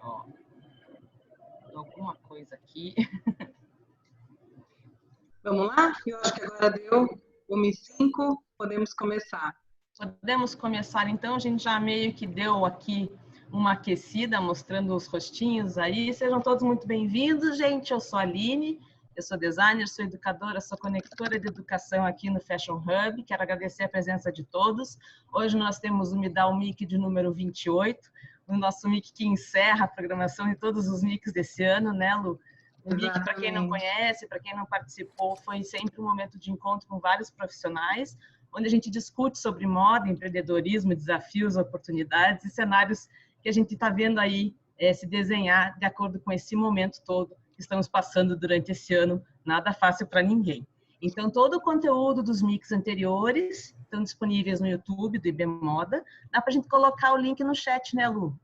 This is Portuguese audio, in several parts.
Ó, alguma coisa aqui. Vamos lá? Eu acho que agora deu 1h05, podemos começar. Podemos começar, então. A gente já meio que deu aqui uma aquecida, mostrando os rostinhos aí. Sejam todos muito bem-vindos, gente. Eu sou a Aline, eu sou designer, sou educadora, sou conectora de educação aqui no Fashion Hub. Quero agradecer a presença de todos. Hoje nós temos o Me Dá o Mic de número 28, o nosso Mic que encerra a programação de todos os Mics desse ano, né, Lu? O MIC, para quem não conhece, para quem não participou, foi sempre um momento de encontro com vários profissionais, onde a gente discute sobre moda, empreendedorismo, desafios, oportunidades e cenários que a gente está vendo aí se desenhar de acordo com esse momento todo que estamos passando durante esse ano, nada fácil para ninguém. Então, todo o conteúdo dos MICs anteriores estão disponíveis no YouTube do IB Moda. Dá para a gente colocar o link no chat, né, Lu?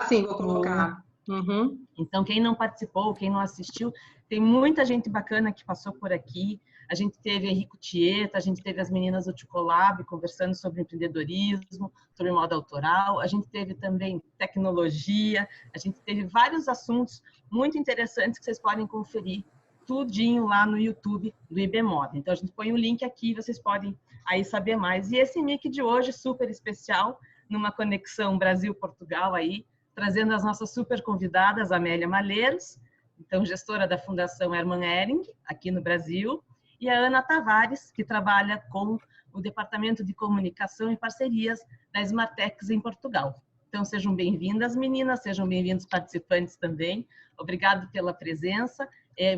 Sim, vou colocar. Uhum. Então, quem não participou, quem não assistiu, tem muita gente bacana que passou por aqui. A gente teve a Henrico Tieta, a gente teve as meninas do Ticolab conversando sobre empreendedorismo, sobre moda autoral. A gente teve também tecnologia. A gente teve vários assuntos muito interessantes que vocês podem conferir tudinho lá no YouTube do IB Moda. Então, a gente põe o link aqui, vocês podem aí saber mais. E esse mic de hoje, super especial, numa conexão Brasil-Portugal aí, trazendo as nossas super convidadas, Amélia Malheiros, então gestora da Fundação Hermann Hering, aqui no Brasil, e a Ana Tavares, que trabalha com o Departamento de Comunicação e Parcerias da Smartex em Portugal. Então, sejam bem-vindas, meninas, sejam bem-vindos participantes também. Obrigado pela presença.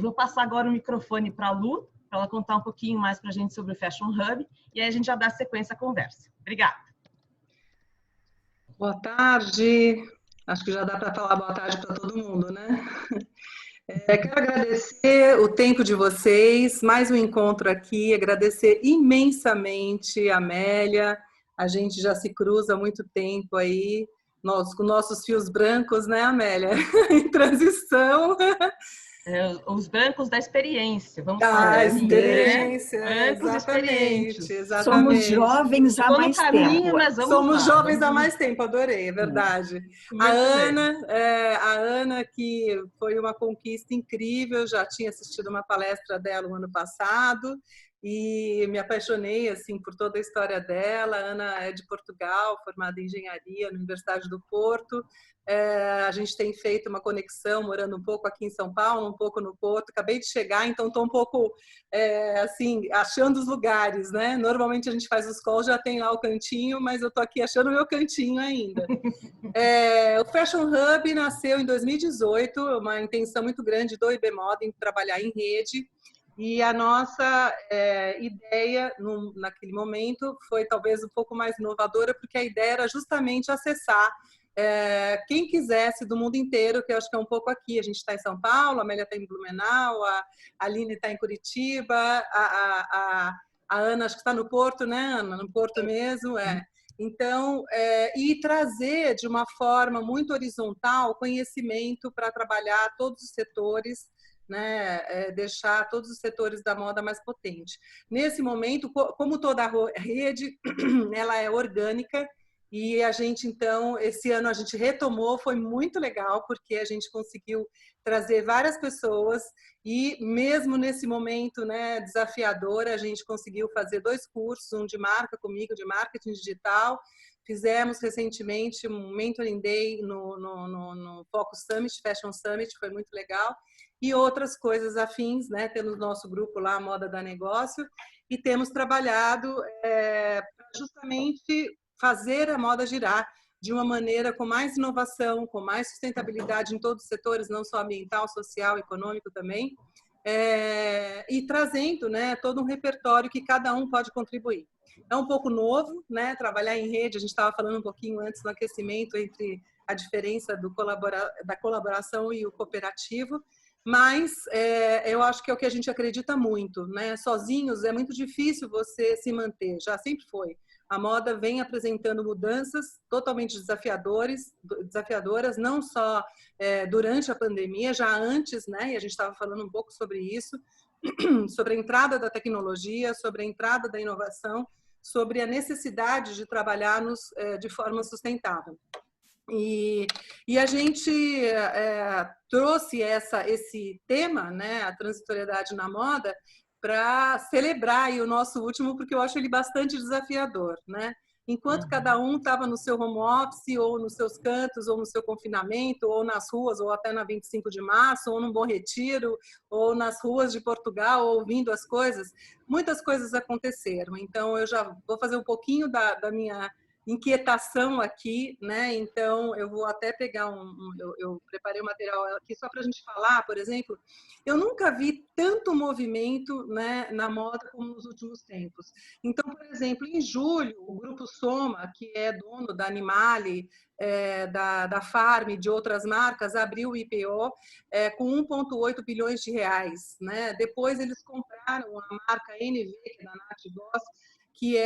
Vou passar agora o microfone para a Lu, para ela contar um pouquinho mais para a gente sobre o Fashion Hub, e aí a gente já dá sequência à conversa. Obrigada. Boa tarde. Acho que já dá para falar boa tarde para todo mundo, né? Quero agradecer o tempo de vocês, mais um encontro aqui, agradecer imensamente a Amélia, a gente já se cruza há muito tempo aí, com nossos fios brancos, né, Amélia? Em transição. Os brancos da experiência, vamos falar assim, experiência, né? Brancos experientes. Exatamente. Somos jovens há mais caminho, tempo. Mas somos jovens há mais tempo, adorei, é verdade. A Ana, que foi uma conquista incrível, já tinha assistido uma palestra dela no ano passado, e me apaixonei assim por toda a história dela. A Ana é de Portugal, formada em engenharia na Universidade do Porto. A gente tem feito uma conexão, morando um pouco aqui em São Paulo, um pouco no Porto. Acabei de chegar, então estou um pouco assim, achando os lugares, né? Normalmente a gente faz os calls, já tem lá o cantinho, mas eu estou aqui achando o meu cantinho ainda. O Fashion Hub nasceu em 2018, uma intenção muito grande do IB Moda em trabalhar em rede. E a nossa ideia, naquele momento, foi talvez um pouco mais inovadora, porque a ideia era justamente acessar quem quisesse do mundo inteiro, que eu acho que é um pouco aqui. A gente está em São Paulo, a Amélia está em Blumenau, a Aline está em Curitiba, a Ana acho que está no Porto, né, Ana? No Porto mesmo, Então, e trazer de uma forma muito horizontal conhecimento para trabalhar todos os setores, né, deixar todos os setores da moda mais potente. Nesse momento, como toda a rede, ela é orgânica, e a gente, então, esse ano a gente retomou, foi muito legal, porque a gente conseguiu trazer várias pessoas, e mesmo nesse momento, né, desafiador, a gente conseguiu fazer 2 cursos, um de marca comigo, de marketing digital. Fizemos recentemente um Mentoring Day no Focus Summit, Fashion Summit, foi muito legal. E outras coisas afins, né? Temos nosso grupo lá, Moda da Negócio, e temos trabalhado para justamente fazer a moda girar de uma maneira com mais inovação, com mais sustentabilidade em todos os setores, não só ambiental, social, econômico também, e trazendo, né, todo um repertório que cada um pode contribuir. É um pouco novo, né, trabalhar em rede, a gente estava falando um pouquinho antes no aquecimento entre a diferença da colaboração e o cooperativo, mas eu acho que é o que a gente acredita muito, né? Sozinhos é muito difícil você se manter, já sempre foi. A moda vem apresentando mudanças totalmente desafiadoras, não só durante a pandemia, já antes, né? E a gente estava falando um pouco sobre isso, sobre a entrada da tecnologia, sobre a entrada da inovação, sobre a necessidade de trabalharmos de forma sustentável. E a gente trouxe esse tema, né, a transitoriedade na moda, para celebrar aí o nosso último, porque eu acho ele bastante desafiador, né? Enquanto cada um estava no seu home office, ou nos seus cantos, ou no seu confinamento, ou nas ruas, ou até na 25 de março, ou num Bom Retiro, ou nas ruas de Portugal, ouvindo as coisas, muitas coisas aconteceram. Então, eu já vou fazer um pouquinho da minha inquietação aqui, né? Então, eu vou até pegar eu preparei um material aqui só para a gente falar, por exemplo, eu nunca vi tanto movimento, né, na moda como nos últimos tempos. Então, por exemplo, em julho, o Grupo Soma, que é dono da Animale, da Farm e de outras marcas, abriu o IPO com 1,8 bilhões de reais, né? Depois eles compraram a marca NV, que é da Nath Boss, que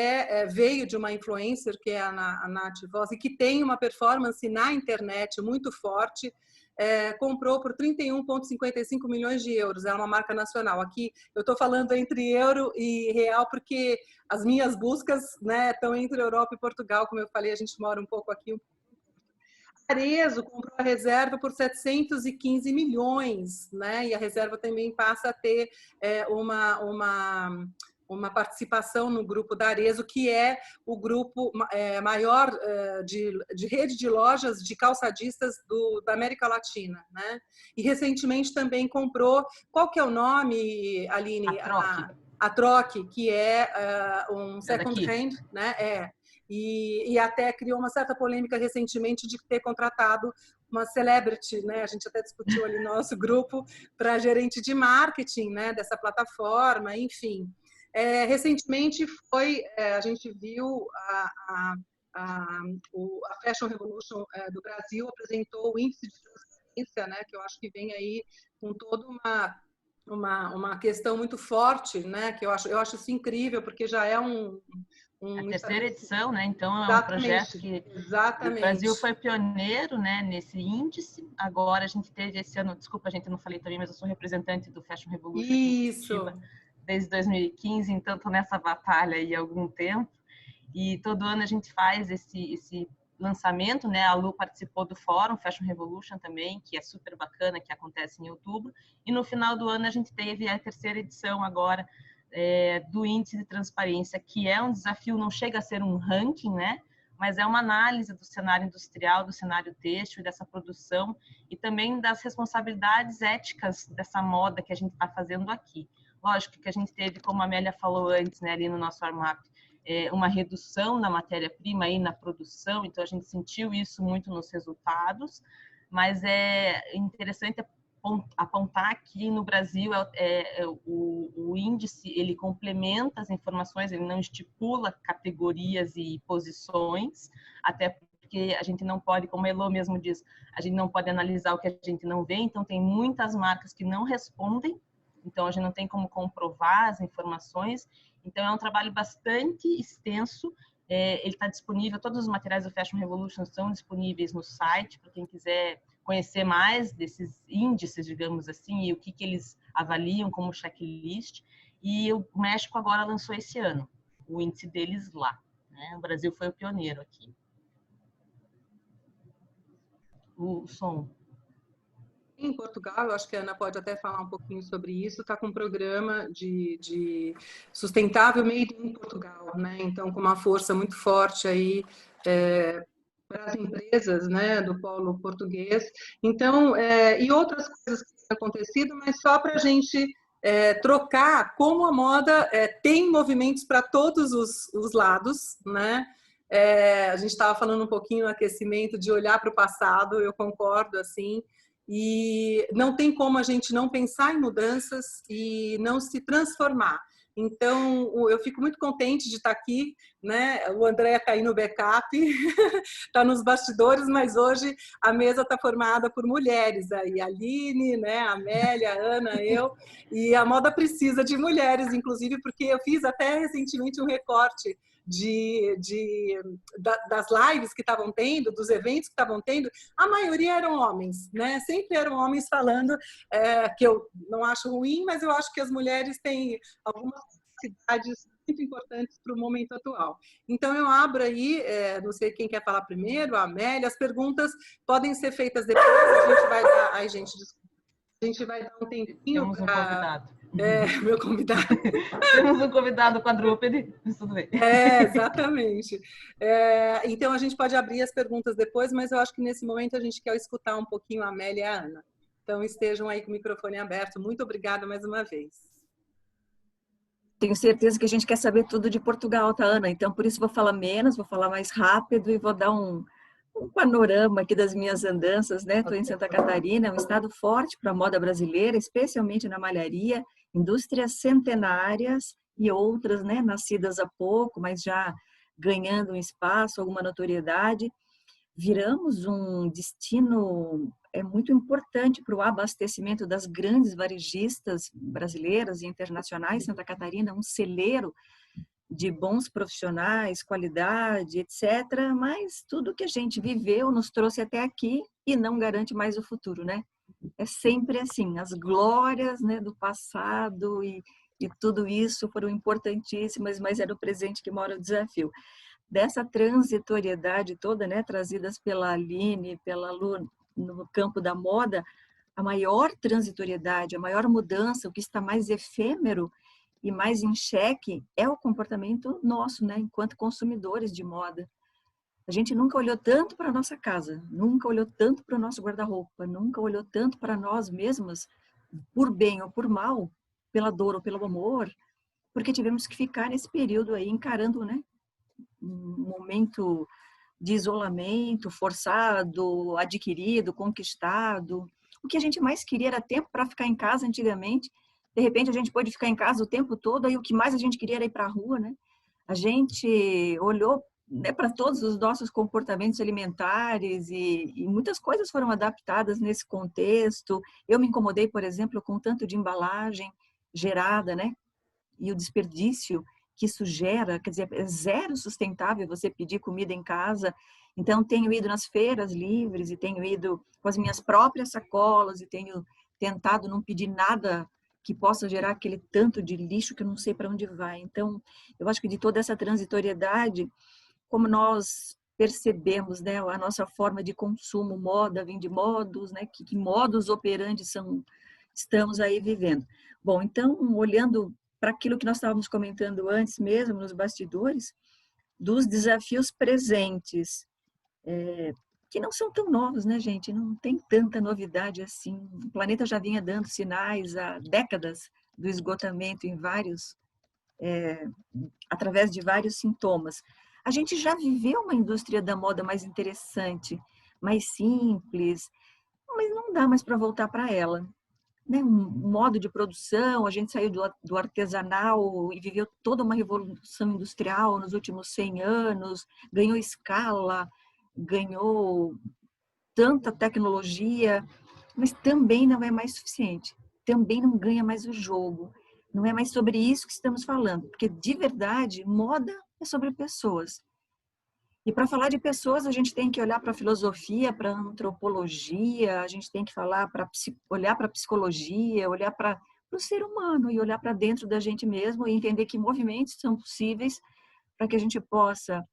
veio de uma influencer, que é a Nath Voss, e que tem uma performance na internet muito forte, comprou por 31,55 milhões de euros, é uma marca nacional. Aqui eu estou falando entre euro e real, porque as minhas buscas, né, estão entre Europa e Portugal, como eu falei, a gente mora um pouco aqui. Arezzo comprou a reserva por 715 milhões, né? E a reserva também passa a ter uma participação no grupo da Arezzo, que é o grupo maior de rede de lojas de calçadistas da América Latina, né? E recentemente também comprou, qual que é o nome, Aline? A Troc, que é um second hand, né? E até criou uma certa polêmica recentemente de ter contratado uma celebrity, né? A gente até discutiu ali no nosso grupo, para gerente de marketing, né, dessa plataforma, enfim. Recentemente a gente viu a Fashion Revolution do Brasil apresentou o índice de transparência, né, que eu acho que vem aí com toda uma questão muito forte, né, que eu acho isso incrível, porque já é a terceira edição, né? Então é um projeto que o Brasil foi pioneiro, né, nesse índice. Agora a gente teve esse ano, desculpa, gente, eu não falei também, mas eu sou representante do Fashion Revolution. Isso. Desde 2015, então estou nessa batalha aí há algum tempo. E todo ano a gente faz esse lançamento, né? A Lu participou do fórum Fashion Revolution também, que é super bacana, que acontece em outubro. E no final do ano a gente teve a terceira edição agora do índice de transparência, que é um desafio, não chega a ser um ranking, né? Mas é uma análise do cenário industrial, do cenário têxtil, dessa produção e também das responsabilidades éticas dessa moda que a gente está fazendo aqui. Lógico que a gente teve, como a Amélia falou antes, né, ali no nosso armap, uma redução na matéria-prima e na produção, então a gente sentiu isso muito nos resultados, mas é interessante apontar que no Brasil o índice ele complementa as informações, ele não estipula categorias e posições, até porque a gente não pode, como a Elô mesmo diz, a gente não pode analisar o que a gente não vê, então tem muitas marcas que não respondem, então a gente não tem como comprovar as informações, então é um trabalho bastante extenso, ele está disponível, todos os materiais do Fashion Revolution estão disponíveis no site, para quem quiser conhecer mais desses índices, digamos assim, e o que eles avaliam como checklist, e o México agora lançou esse ano o índice deles lá, né? O Brasil foi o pioneiro aqui. O som. Em Portugal, eu acho que a Ana pode até falar um pouquinho sobre isso, está com um programa de sustentável made in Portugal, né? Então, com uma força muito forte aí para as empresas, né, do polo português. Então, e outras coisas que têm acontecido, mas só para a gente trocar como a moda tem movimentos para todos os lados, né? A gente estava falando um pouquinho no aquecimento de olhar para o passado, eu concordo, assim, e não tem como a gente não pensar em mudanças e não se transformar. Então, eu fico muito contente de estar aqui, né? O André está aí no backup, está nos bastidores, mas hoje a mesa está formada por mulheres, aí a Aline, né? A Amélia, a Ana, eu, e a moda precisa de mulheres, inclusive, porque eu fiz até recentemente um recorte das lives que estavam tendo, dos eventos que estavam tendo, a maioria eram homens, né? Sempre eram homens falando, que eu não acho ruim, mas eu acho que as mulheres têm algumas capacidades muito importantes para o momento atual. Então, eu abro aí, não sei quem quer falar primeiro, a Amélia, as perguntas podem ser feitas depois, a gente vai dar... Ai, gente, desculpa. A gente vai dar um tempinho para... Temos um convidado. Meu convidado. Temos um convidado quadrúpede, mas tudo bem. Exatamente. Então, a gente pode abrir as perguntas depois, mas eu acho que nesse momento a gente quer escutar um pouquinho a Amélia e a Ana. Então, estejam aí com o microfone aberto. Muito obrigada mais uma vez. Tenho certeza que a gente quer saber tudo de Portugal, tá, Ana? Então, por isso vou falar menos, vou falar mais rápido e vou dar um panorama aqui das minhas andanças, né? Estou em Santa Catarina, é um estado forte para a moda brasileira, especialmente na malharia, indústrias centenárias e outras, né? Nascidas há pouco, mas já ganhando um espaço, alguma notoriedade. Viramos um destino muito importante para o abastecimento das grandes varejistas brasileiras e internacionais. Santa Catarina, um celeiro de bons profissionais, qualidade, etc. Mas tudo que a gente viveu nos trouxe até aqui e não garante mais o futuro, né? É sempre assim, as glórias, né, do passado e tudo isso foram importantíssimas, mas era o presente que mora o desafio. Dessa transitoriedade toda, né, trazidas pela Aline, pela Lu, no campo da moda, a maior transitoriedade, a maior mudança, o que está mais efêmero e mais em xeque é o comportamento nosso, né, enquanto consumidores de moda. A gente nunca olhou tanto para a nossa casa, nunca olhou tanto para o nosso guarda-roupa, nunca olhou tanto para nós mesmas, por bem ou por mal, pela dor ou pelo amor, porque tivemos que ficar nesse período aí encarando, né, um momento de isolamento forçado, adquirido, conquistado. O que a gente mais queria era tempo para ficar em casa antigamente. De repente a gente pôde ficar em casa o tempo todo, aí o que mais a gente queria era ir para a rua, né? A gente olhou, né, para todos os nossos comportamentos alimentares e muitas coisas foram adaptadas nesse contexto. Eu me incomodei, por exemplo, com o tanto de embalagem gerada, né? E o desperdício que isso gera, quer dizer, é zero sustentável você pedir comida em casa. Então, tenho ido nas feiras livres e tenho ido com as minhas próprias sacolas e tenho tentado não pedir nada que possa gerar aquele tanto de lixo que eu não sei para onde vai. Então, eu acho que de toda essa transitoriedade, como nós percebemos, né, a nossa forma de consumo, moda vem de modos, né, que modos operantes estamos aí vivendo. Bom, então, olhando para aquilo que nós estávamos comentando antes mesmo, nos bastidores, dos desafios presentes, que não são tão novos, né, gente? Não tem tanta novidade assim. O planeta já vinha dando sinais há décadas do esgotamento em através de vários sintomas. A gente já viveu uma indústria da moda mais interessante, mais simples, mas não dá mais para voltar para ela. Né, um modo de produção, a gente saiu do artesanal e viveu toda uma revolução industrial nos últimos 100 anos, ganhou escala, ganhou tanta tecnologia, mas também não é mais suficiente, também não ganha mais o jogo, não é mais sobre isso que estamos falando, porque de verdade, moda é sobre pessoas. E para falar de pessoas, a gente tem que olhar para a filosofia, para a antropologia, a gente tem que olhar para a psicologia, olhar para o ser humano e olhar para dentro da gente mesmo e entender que movimentos são possíveis para que a gente possa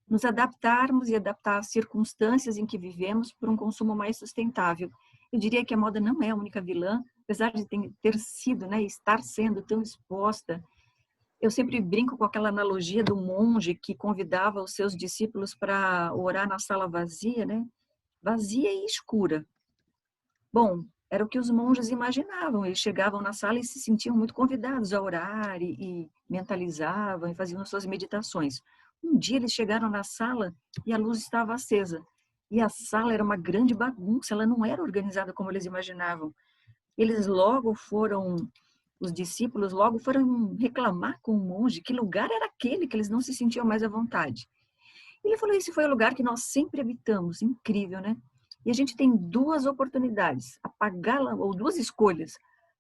nos adaptarmos e adaptar às circunstâncias em que vivemos para um consumo mais sustentável. Eu diria que a moda não é a única vilã, apesar de ter sido, né, estar sendo tão exposta. Eu sempre brinco com aquela analogia do monge que convidava os seus discípulos para orar na sala vazia, né? Vazia e escura. Bom, era o que os monges imaginavam. Eles chegavam na sala e se sentiam muito convidados a orar e mentalizavam e faziam suas meditações. Um dia eles chegaram na sala e a luz estava acesa. E a sala era uma grande bagunça, ela não era organizada como eles imaginavam. Os discípulos logo foram reclamar com o monge que lugar era aquele que eles não se sentiam mais à vontade. Ele falou, esse foi o lugar que nós sempre habitamos, incrível, né? E a gente tem duas oportunidades, ou duas escolhas,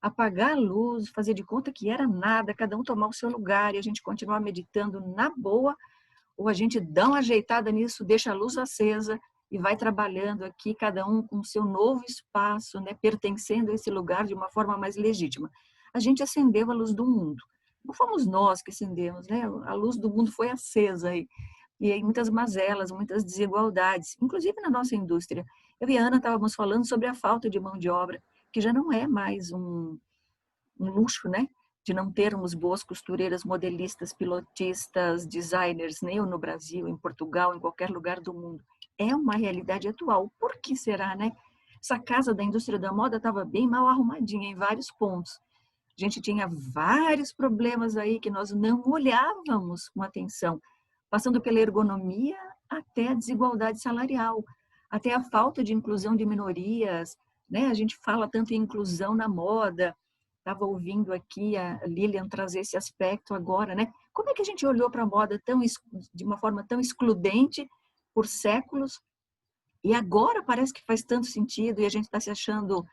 apagar a luz, fazer de conta que era nada, cada um tomar o seu lugar e a gente continuar meditando na boa, ou a gente dá uma ajeitada nisso, deixa a luz acesa e vai trabalhando aqui, cada um com o seu novo espaço, né, pertencendo a esse lugar de uma forma mais legítima. A gente acendeu a luz do mundo. não fomos nós que acendemos, né? A luz do mundo foi acesa e aí muitas mazelas, muitas desigualdades, inclusive na nossa indústria. Eu e a Ana estávamos falando sobre a falta de mão de obra, que já não é mais um luxo, né? De não termos boas costureiras, modelistas, pilotistas, designers, nem no Brasil, em Portugal, em qualquer lugar do mundo. É uma realidade atual. Por que será, né? Essa casa da indústria da moda estava bem mal arrumadinha em vários pontos. A gente tinha vários problemas aí que nós não olhávamos com atenção, passando pela ergonomia até a desigualdade salarial, até a falta de inclusão de minorias, né? A gente fala tanto em inclusão na moda. Estava ouvindo aqui a Lilian trazer esse aspecto agora, né? Como é que a gente olhou para a moda de uma forma tão excludente por séculos e agora parece que faz tanto sentido e a gente está se achando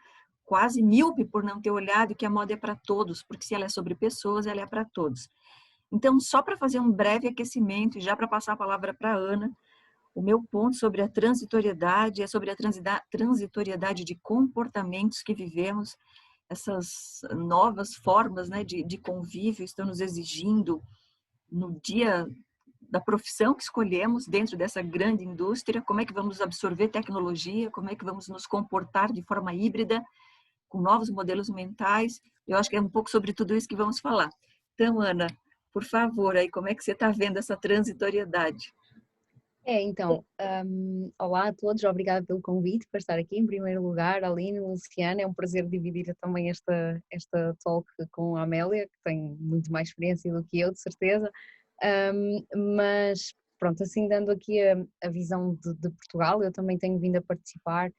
quase míope por não ter olhado que a moda é para todos, porque se ela é sobre pessoas, ela é para todos. Então, só para fazer um breve aquecimento e já para passar a palavra para a Ana, o meu ponto sobre a transitoriedade é sobre a transitoriedade de comportamentos que vivemos, essas novas formas, né, de convívio estão nos exigindo no dia da profissão que escolhemos dentro dessa grande indústria, como é que vamos absorver tecnologia, como é que vamos nos comportar de forma híbrida, com novos modelos mentais. Eu acho que é um pouco sobre tudo isso que vamos falar. Então, Ana, por favor, aí, como é que você está vendo essa transitoriedade? Então, olá a todos, obrigada pelo convite para estar aqui. Em primeiro lugar, Aline, Luciana, é um prazer dividir também esta talk com a Amélia, que tem muito mais experiência do que eu, de certeza. Mas pronto, assim dando aqui a visão de Portugal, eu também tenho vindo a participar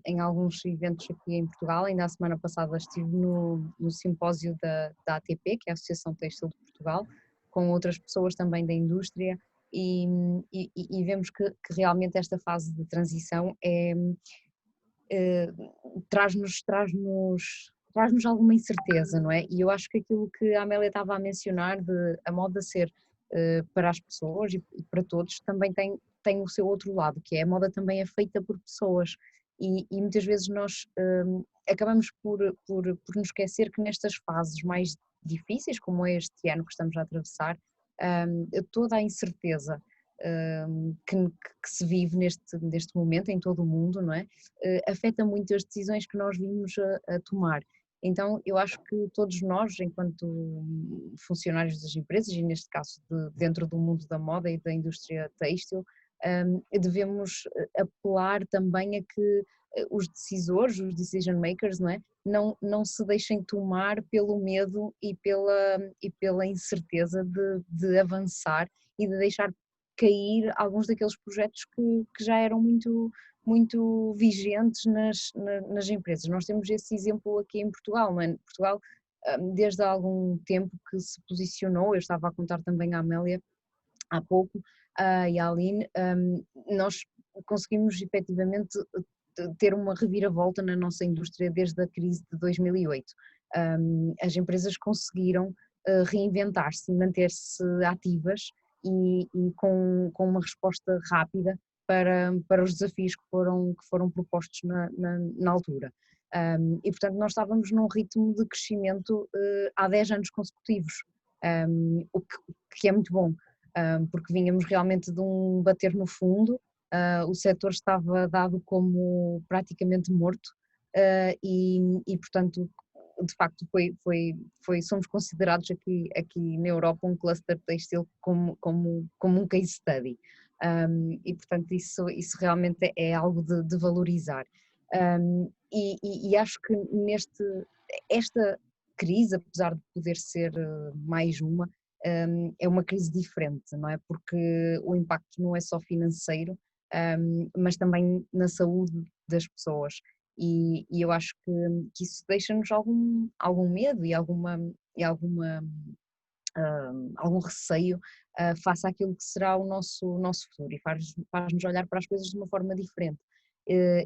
em alguns eventos aqui em Portugal. Ainda a semana passada estive no simpósio da ATP, que é a Associação Têxtil de Portugal, com outras pessoas também da indústria. E vemos que realmente esta fase de transição traz-nos alguma incerteza, não é? E eu acho que aquilo que a Amélia estava a mencionar de a moda ser para as pessoas e para todos também tem o seu outro lado, que é a moda também é feita por pessoas e muitas vezes nós acabamos por nos esquecer que nestas fases mais difíceis, como é este ano que estamos a atravessar, toda a incerteza que se vive neste momento em todo o mundo, não é? Afeta muito as decisões que nós vimos a tomar. Então, eu acho que todos nós, enquanto funcionários das empresas, e neste caso dentro do mundo da moda e da indústria têxtil, devemos apelar também a que os decisores, os decision makers, não é? Não se deixem tomar pelo medo e pela incerteza de avançar e de deixar cair alguns daqueles projetos que já eram muito vigentes nas empresas. Nós temos esse exemplo aqui em Portugal, não é? Portugal, desde há algum tempo que se posicionou, eu estava a contar também à Amélia há pouco, e à Aline, nós conseguimos efetivamente ter uma reviravolta na nossa indústria desde a crise de 2008. As empresas conseguiram reinventar-se e manter-se ativas e com uma resposta rápida para os desafios que foram propostos na altura. E portanto nós estávamos num ritmo de crescimento há 10 anos consecutivos, o que é muito bom, porque vínhamos realmente de um bater no fundo. O setor estava dado como praticamente morto e portanto, de facto, somos considerados aqui na Europa um cluster têxtil como um case study. E portanto isso realmente é algo de valorizar. E acho que esta crise, apesar de poder ser mais uma, é uma crise diferente, não é? Porque o impacto não é só financeiro, mas também na saúde das pessoas e eu acho que isso deixa-nos algum medo e algum receio face àquilo que será o nosso futuro e faz-nos olhar para as coisas de uma forma diferente.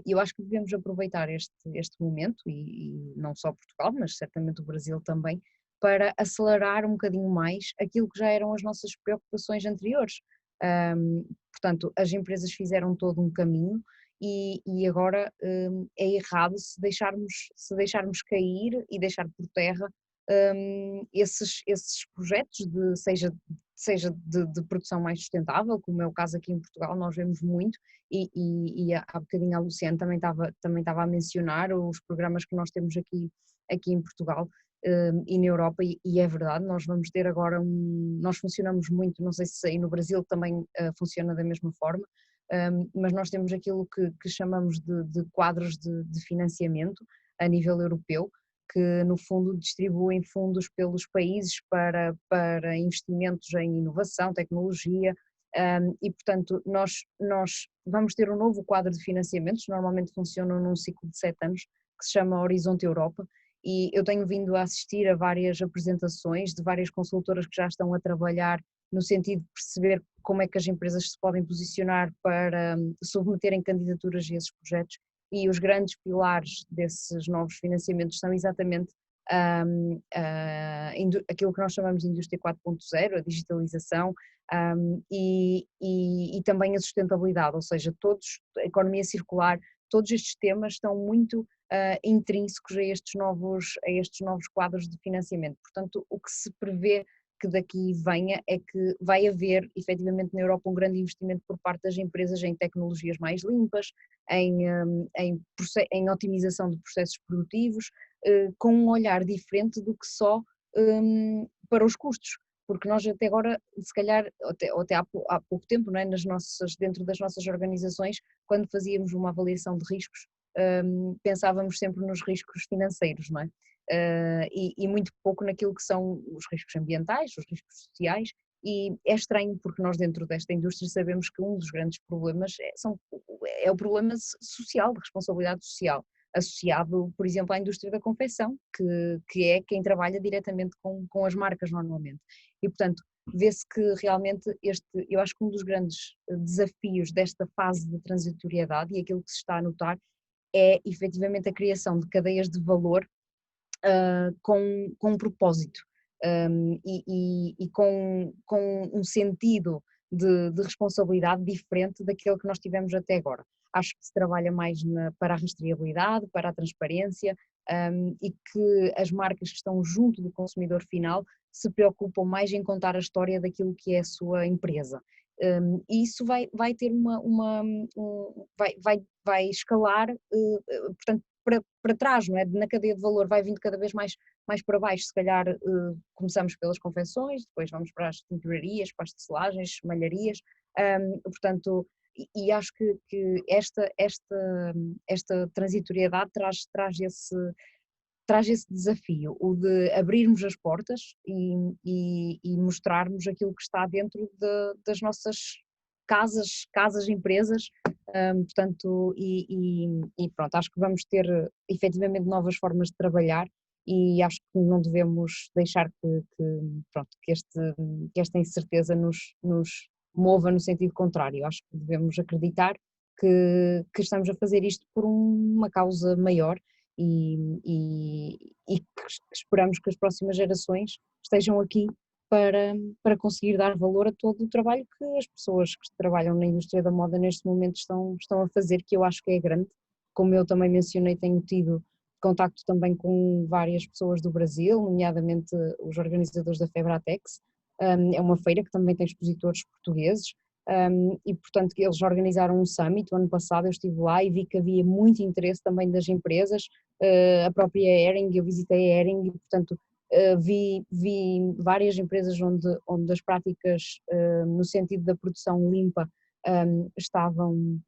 Eu acho que devemos aproveitar este momento e não só Portugal, mas certamente o Brasil também, para acelerar um bocadinho mais aquilo que já eram as nossas preocupações anteriores. Portanto, as empresas fizeram todo um caminho e agora é errado se deixarmos cair e deixar por terra esses projetos, seja de produção mais sustentável, como é o caso aqui em Portugal, nós vemos muito, e há bocadinho a Luciana também estava a mencionar os programas que nós temos aqui em Portugal e na Europa, e é verdade, nós vamos ter agora nós funcionamos muito, não sei se aí no Brasil também funciona da mesma forma, mas nós temos aquilo que chamamos de quadros de financiamento a nível europeu, que no fundo distribuem fundos pelos países para investimentos em inovação, tecnologia, e portanto nós vamos ter um novo quadro de financiamentos, normalmente funcionam num ciclo de 7 anos, que se chama Horizonte Europa, e eu tenho vindo a assistir a várias apresentações de várias consultoras que já estão a trabalhar no sentido de perceber como é que as empresas se podem posicionar para submeterem candidaturas a esses projetos, e os grandes pilares desses novos financiamentos são exatamente aquilo que nós chamamos de indústria 4.0, a digitalização, e também a sustentabilidade, ou seja, a economia circular, todos estes temas estão muito intrínsecos a estes novos quadros de financiamento. Portanto, o que se prevê que daqui venha é que vai haver efetivamente na Europa um grande investimento por parte das empresas em tecnologias mais limpas, em otimização de processos produtivos, com um olhar diferente do que só para os custos, porque nós até agora, se calhar, até há pouco tempo, não é, dentro das nossas organizações, quando fazíamos uma avaliação de riscos, pensávamos sempre nos riscos financeiros, não é? E muito pouco naquilo que são os riscos ambientais, os riscos sociais, e é estranho porque nós dentro desta indústria sabemos que um dos grandes problemas é o problema social, de responsabilidade social, associado, por exemplo, à indústria da confecção, que é quem trabalha diretamente com as marcas normalmente. E, portanto, vê-se que realmente eu acho que um dos grandes desafios desta fase de transitoriedade, e aquilo que se está a notar, é efetivamente a criação de cadeias de valor com um propósito e com um sentido de responsabilidade diferente daquele que nós tivemos até agora. Acho que se trabalha mais para a rastreabilidade, para a transparência, e que as marcas que estão junto do consumidor final se preocupam mais em contar a história daquilo que é a sua empresa. E isso vai ter vai escalar, portanto, para trás, não é? Na cadeia de valor vai vindo cada vez mais para baixo, se calhar começamos pelas confecções, depois vamos para as tinturarias, para as tecelagens, malharias, portanto, e acho que esta transitoriedade traz esse desafio, o de abrirmos as portas e mostrarmos aquilo que está dentro das nossas casas, empresas, portanto, e pronto, acho que vamos ter efetivamente novas formas de trabalhar, e acho que não devemos deixar que esta incerteza nos mova no sentido contrário. Acho que devemos acreditar que estamos a fazer isto por uma causa maior, e que esperamos que as próximas gerações estejam aqui para conseguir dar valor a todo o trabalho que as pessoas que trabalham na indústria da moda neste momento estão a fazer, que eu acho que é grande. Como eu também mencionei, tenho tido contacto também com várias pessoas do Brasil, nomeadamente os organizadores da Febratex. É uma feira que também tem expositores portugueses, e portanto eles organizaram um summit o ano passado, eu estive lá e vi que havia muito interesse também das empresas, a própria Hering, eu visitei a Hering e portanto vi várias empresas onde as práticas no sentido da produção limpa estavam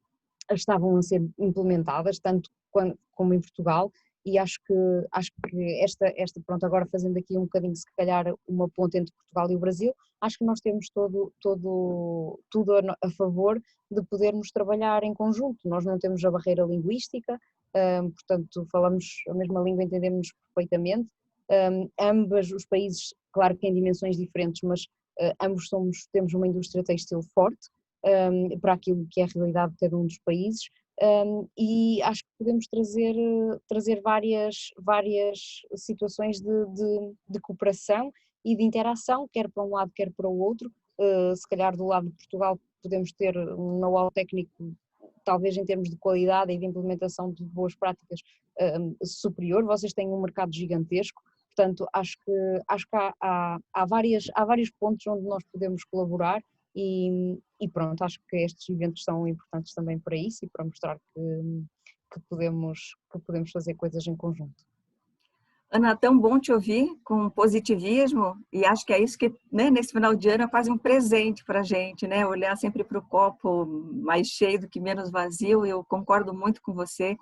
a ser implementadas, tanto como em Portugal, e acho que esta pronto, agora fazendo aqui um bocadinho se calhar uma ponte entre Portugal e o Brasil, acho que nós temos tudo a favor de podermos trabalhar em conjunto. Nós não temos a barreira linguística, portanto falamos a mesma língua, entendemos perfeitamente, ambos os países, claro que em dimensões diferentes, mas ambos temos uma indústria têxtil forte para aquilo que é a realidade de cada um dos países, e acho que podemos trazer várias situações de cooperação e de interação, quer para um lado, quer para o outro. Se calhar do lado de Portugal podemos ter um know-how técnico, talvez em termos de qualidade e de implementação de boas práticas superior. Vocês têm um mercado gigantesco, Portanto, acho que há vários pontos onde nós podemos colaborar e pronto, acho que estes eventos são importantes também para isso e para mostrar que podemos fazer coisas em conjunto. Ana, tão bom te ouvir com positivismo, e acho que é isso que, né, nesse final de ano é quase um presente para a gente, né? Olhar sempre para o copo mais cheio do que menos vazio. Eu concordo muito com você,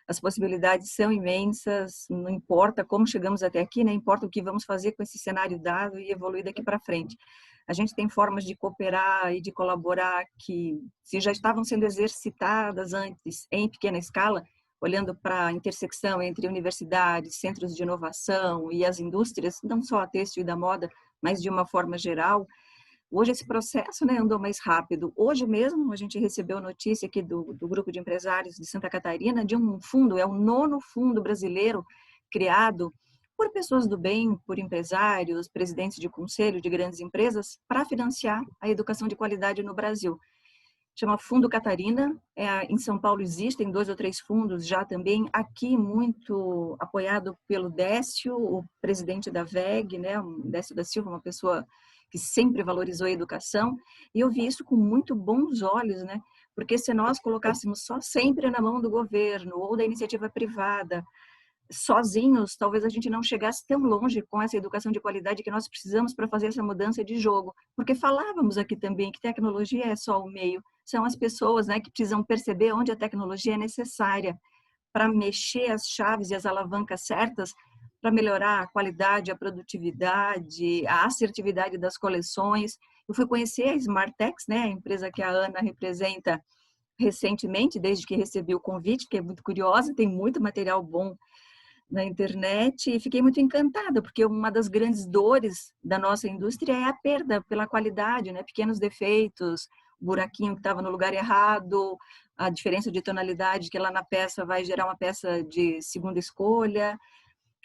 as possibilidades são imensas, não importa como chegamos até aqui, né? Importa o que vamos fazer com esse cenário dado e evoluir daqui para frente. A gente tem formas de cooperar e de colaborar que, se já estavam sendo exercitadas antes em pequena escala, olhando para a intersecção entre universidades, centros de inovação e as indústrias, não só a têxtil e da moda, mas de uma forma geral. Hoje esse processo, né, andou mais rápido. Hoje mesmo a gente recebeu notícia aqui do grupo de empresários de Santa Catarina de um fundo, é o 9º fundo brasileiro criado por pessoas do bem, por empresários, presidentes de conselho de grandes empresas, para financiar a educação de qualidade no Brasil. Chama Fundo Catarina, em São Paulo existem 2 ou 3 fundos já também, aqui muito apoiado pelo Décio, o presidente da VEG, né, o Décio da Silva, uma pessoa que sempre valorizou a educação, e eu vi isso com muito bons olhos, né, porque se nós colocássemos só sempre na mão do governo ou da iniciativa privada, sozinhos, talvez a gente não chegasse tão longe com essa educação de qualidade que nós precisamos para fazer essa mudança de jogo. Porque falávamos aqui também que tecnologia é só o meio, são as pessoas, né, que precisam perceber onde a tecnologia é necessária para mexer as chaves e as alavancas certas para melhorar a qualidade, a produtividade, a assertividade das coleções. Eu fui conhecer a Smartex, né, a empresa que a Ana representa recentemente, desde que recebi o convite, que é muito curiosa, tem muito material bom na internet, e fiquei muito encantada, porque uma das grandes dores da nossa indústria é a perda pela qualidade, né? Pequenos defeitos, o buraquinho que estava no lugar errado, a diferença de tonalidade que lá na peça vai gerar uma peça de segunda escolha.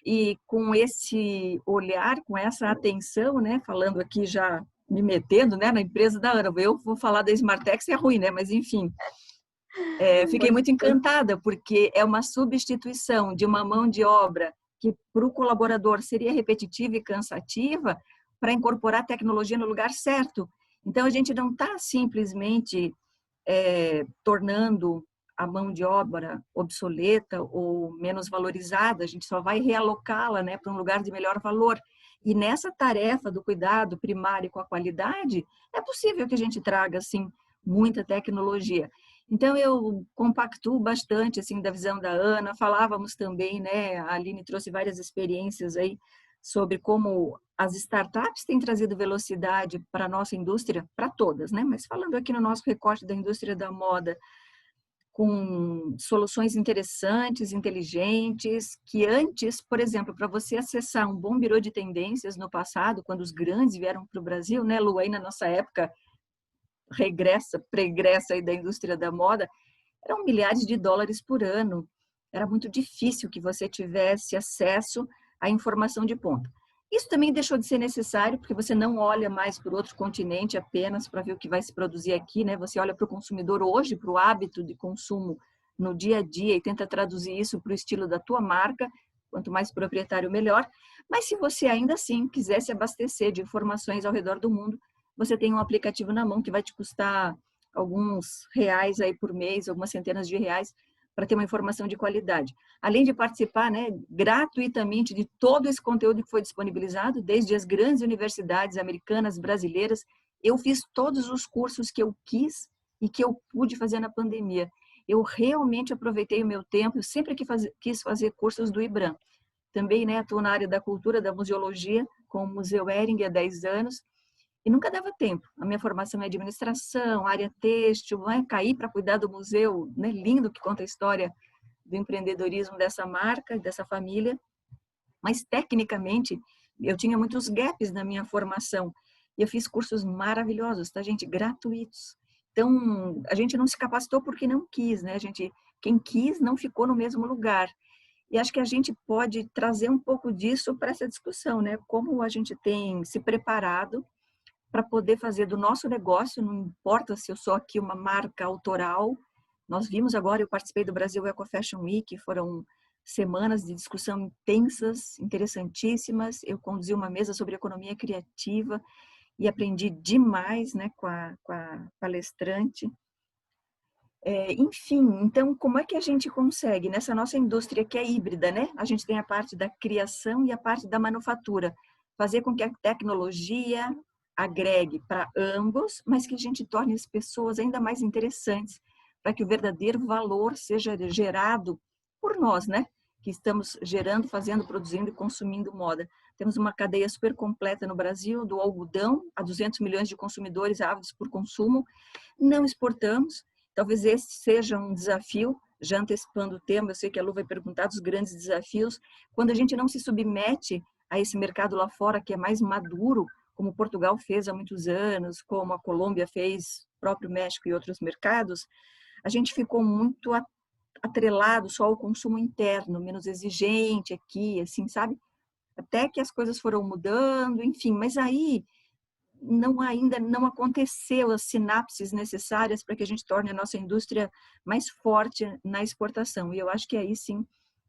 E com esse olhar, com essa atenção, né? Falando aqui já me metendo, né, na empresa da Ana, eu vou falar da Smartex, é ruim, né? Mas enfim. Fiquei muito encantada, porque é uma substituição de uma mão de obra que para o colaborador seria repetitiva e cansativa, para incorporar tecnologia no lugar certo. Então, a gente não está simplesmente tornando a mão de obra obsoleta ou menos valorizada, a gente só vai realocá-la, né, para um lugar de melhor valor. E nessa tarefa do cuidado primário com a qualidade, é possível que a gente traga, assim, muita tecnologia. Então, eu compactuo bastante, assim, da visão da Ana. Falávamos também, né, a Aline trouxe várias experiências aí sobre como as startups têm trazido velocidade para a nossa indústria, para todas, né? Mas falando aqui no nosso recorte da indústria da moda, com soluções interessantes, inteligentes, que antes, por exemplo, para você acessar um bom birô de tendências no passado, quando os grandes vieram para o Brasil, né, Lu, aí na nossa época, pregressa aí da indústria da moda, eram milhares de dólares por ano. Era muito difícil que você tivesse acesso à informação de ponta. Isso também deixou de ser necessário, porque você não olha mais para o outro continente apenas para ver o que vai se produzir aqui, né? Você olha para o consumidor hoje, para o hábito de consumo no dia a dia e tenta traduzir isso para o estilo da tua marca. Quanto mais proprietário, melhor. Mas se você ainda assim quiser se abastecer de informações ao redor do mundo, você tem um aplicativo na mão que vai te custar alguns reais aí por mês, algumas centenas de reais, para ter uma informação de qualidade. Além de participar, né, gratuitamente de todo esse conteúdo que foi disponibilizado, desde as grandes universidades americanas, brasileiras, eu fiz todos os cursos que eu quis e que eu pude fazer na pandemia. Eu realmente aproveitei o meu tempo, eu sempre quis fazer cursos do IBRAM. Também, né, atuo na área da cultura, da museologia, com o Museu Hering há 10 anos, e nunca dava tempo. A minha formação é administração, área têxtil, vai cair para cuidar do museu, né, lindo, que conta a história do empreendedorismo dessa marca, dessa família. Mas, tecnicamente, eu tinha muitos gaps na minha formação. E eu fiz cursos maravilhosos, tá, gente? Gratuitos. Então, a gente não se capacitou porque não quis, né? Quem quis não ficou no mesmo lugar. E acho que a gente pode trazer um pouco disso para essa discussão, né? Como a gente tem se preparado para poder fazer do nosso negócio, não importa se eu sou aqui uma marca autoral. Nós vimos agora, eu participei do Brasil Eco Fashion Week, foram semanas de discussão intensas, interessantíssimas. Eu conduzi uma mesa sobre economia criativa e aprendi demais, né, com a palestrante. Enfim, então, como é que a gente consegue, nessa nossa indústria que é híbrida, né? A gente tem a parte da criação e a parte da manufatura, fazer com que a tecnologia agregue para ambos, mas que a gente torne as pessoas ainda mais interessantes, para que o verdadeiro valor seja gerado por nós, né? Que estamos gerando, fazendo, produzindo e consumindo moda. Temos uma cadeia super completa no Brasil, do algodão a 200 milhões de consumidores ávidos por consumo. Não exportamos. Talvez esse seja um desafio, já antecipando o tema, eu sei que a Lu vai perguntar dos grandes desafios, quando a gente não se submete a esse mercado lá fora que é mais maduro, como Portugal fez há muitos anos, como a Colômbia fez, o próprio México e outros mercados, a gente ficou muito atrelado só ao consumo interno, menos exigente aqui, assim, sabe? Até que as coisas foram mudando, enfim, mas aí ainda não aconteceu as sinapses necessárias para que a gente torne a nossa indústria mais forte na exportação. E eu acho que aí sim,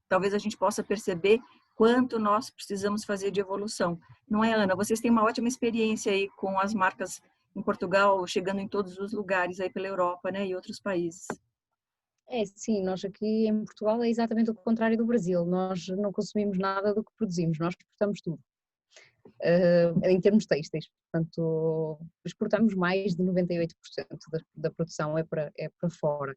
talvez a gente possa perceber quanto nós precisamos fazer de evolução. Não é, Ana? Vocês têm uma ótima experiência aí com as marcas em Portugal, chegando em todos os lugares aí pela Europa, né, e outros países. Sim, nós aqui em Portugal é exatamente o contrário do Brasil. Nós não consumimos nada do que produzimos, nós exportamos tudo. Em termos têxteis, portanto, exportamos mais de 98% da produção é para fora.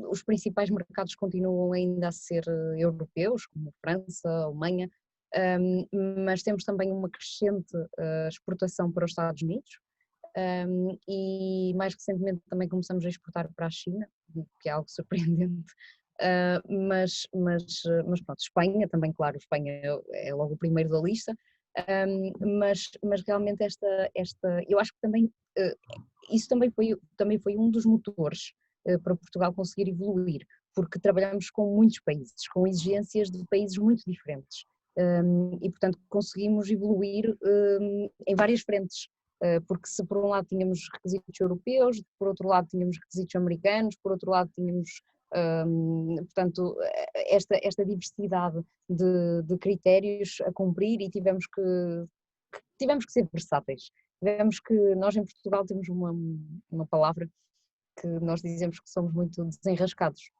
Os principais mercados continuam ainda a ser europeus, como França, Alemanha, mas temos também uma crescente exportação para os Estados Unidos, e mais recentemente também começamos a exportar para a China, que é algo surpreendente. Mas pronto, Espanha também, claro, Espanha é logo o primeiro da lista, mas realmente eu acho que também isso também foi um dos motores para Portugal conseguir evoluir, porque trabalhamos com muitos países, com exigências de países muito diferentes, e portanto conseguimos evoluir em várias frentes. Porque se por um lado tínhamos requisitos europeus, por outro lado tínhamos requisitos americanos, por outro lado tínhamos, portanto, esta diversidade de critérios a cumprir, e tivemos que ser versáteis. Nós em Portugal temos uma palavra que nós dizemos que somos muito desenrascados,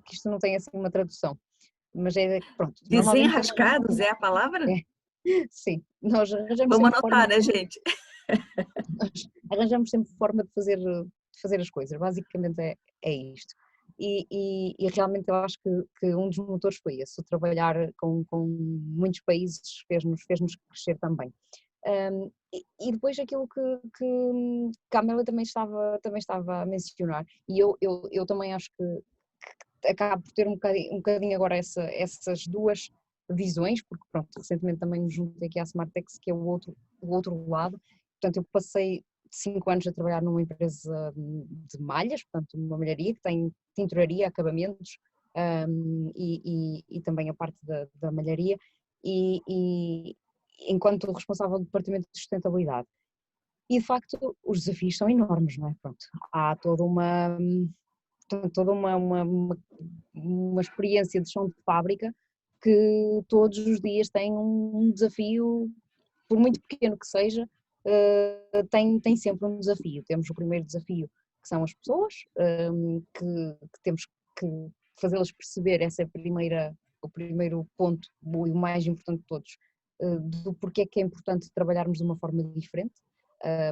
que isto não tem assim uma tradução, mas pronto. Desenrascados é a palavra? Sim, nós arranjamos Vamos anotar, né, gente? Nós arranjamos sempre forma de fazer as coisas, basicamente é isto. E realmente eu acho que um dos motores foi esse, o trabalhar com muitos países fez-nos crescer também. E depois aquilo que a Amélia também estava a mencionar, e eu também acho que acabo por ter um bocadinho agora essas duas visões, porque pronto, recentemente também me juntei aqui à Smartex, que é o outro lado. Portanto, eu passei 5 anos a trabalhar numa empresa de malhas, portanto, uma malharia que tem tinturaria, acabamentos, e também a parte da malharia, e enquanto responsável do departamento de sustentabilidade. E de facto os desafios são enormes, não é? Pronto, há toda uma experiência de chão de fábrica que todos os dias tem um desafio, por muito pequeno que seja, tem sempre um desafio. Temos o primeiro desafio, que são as pessoas, que temos que fazê-las perceber, essa é o primeiro ponto, e o mais importante de todos, do porquê é que é importante trabalharmos de uma forma diferente,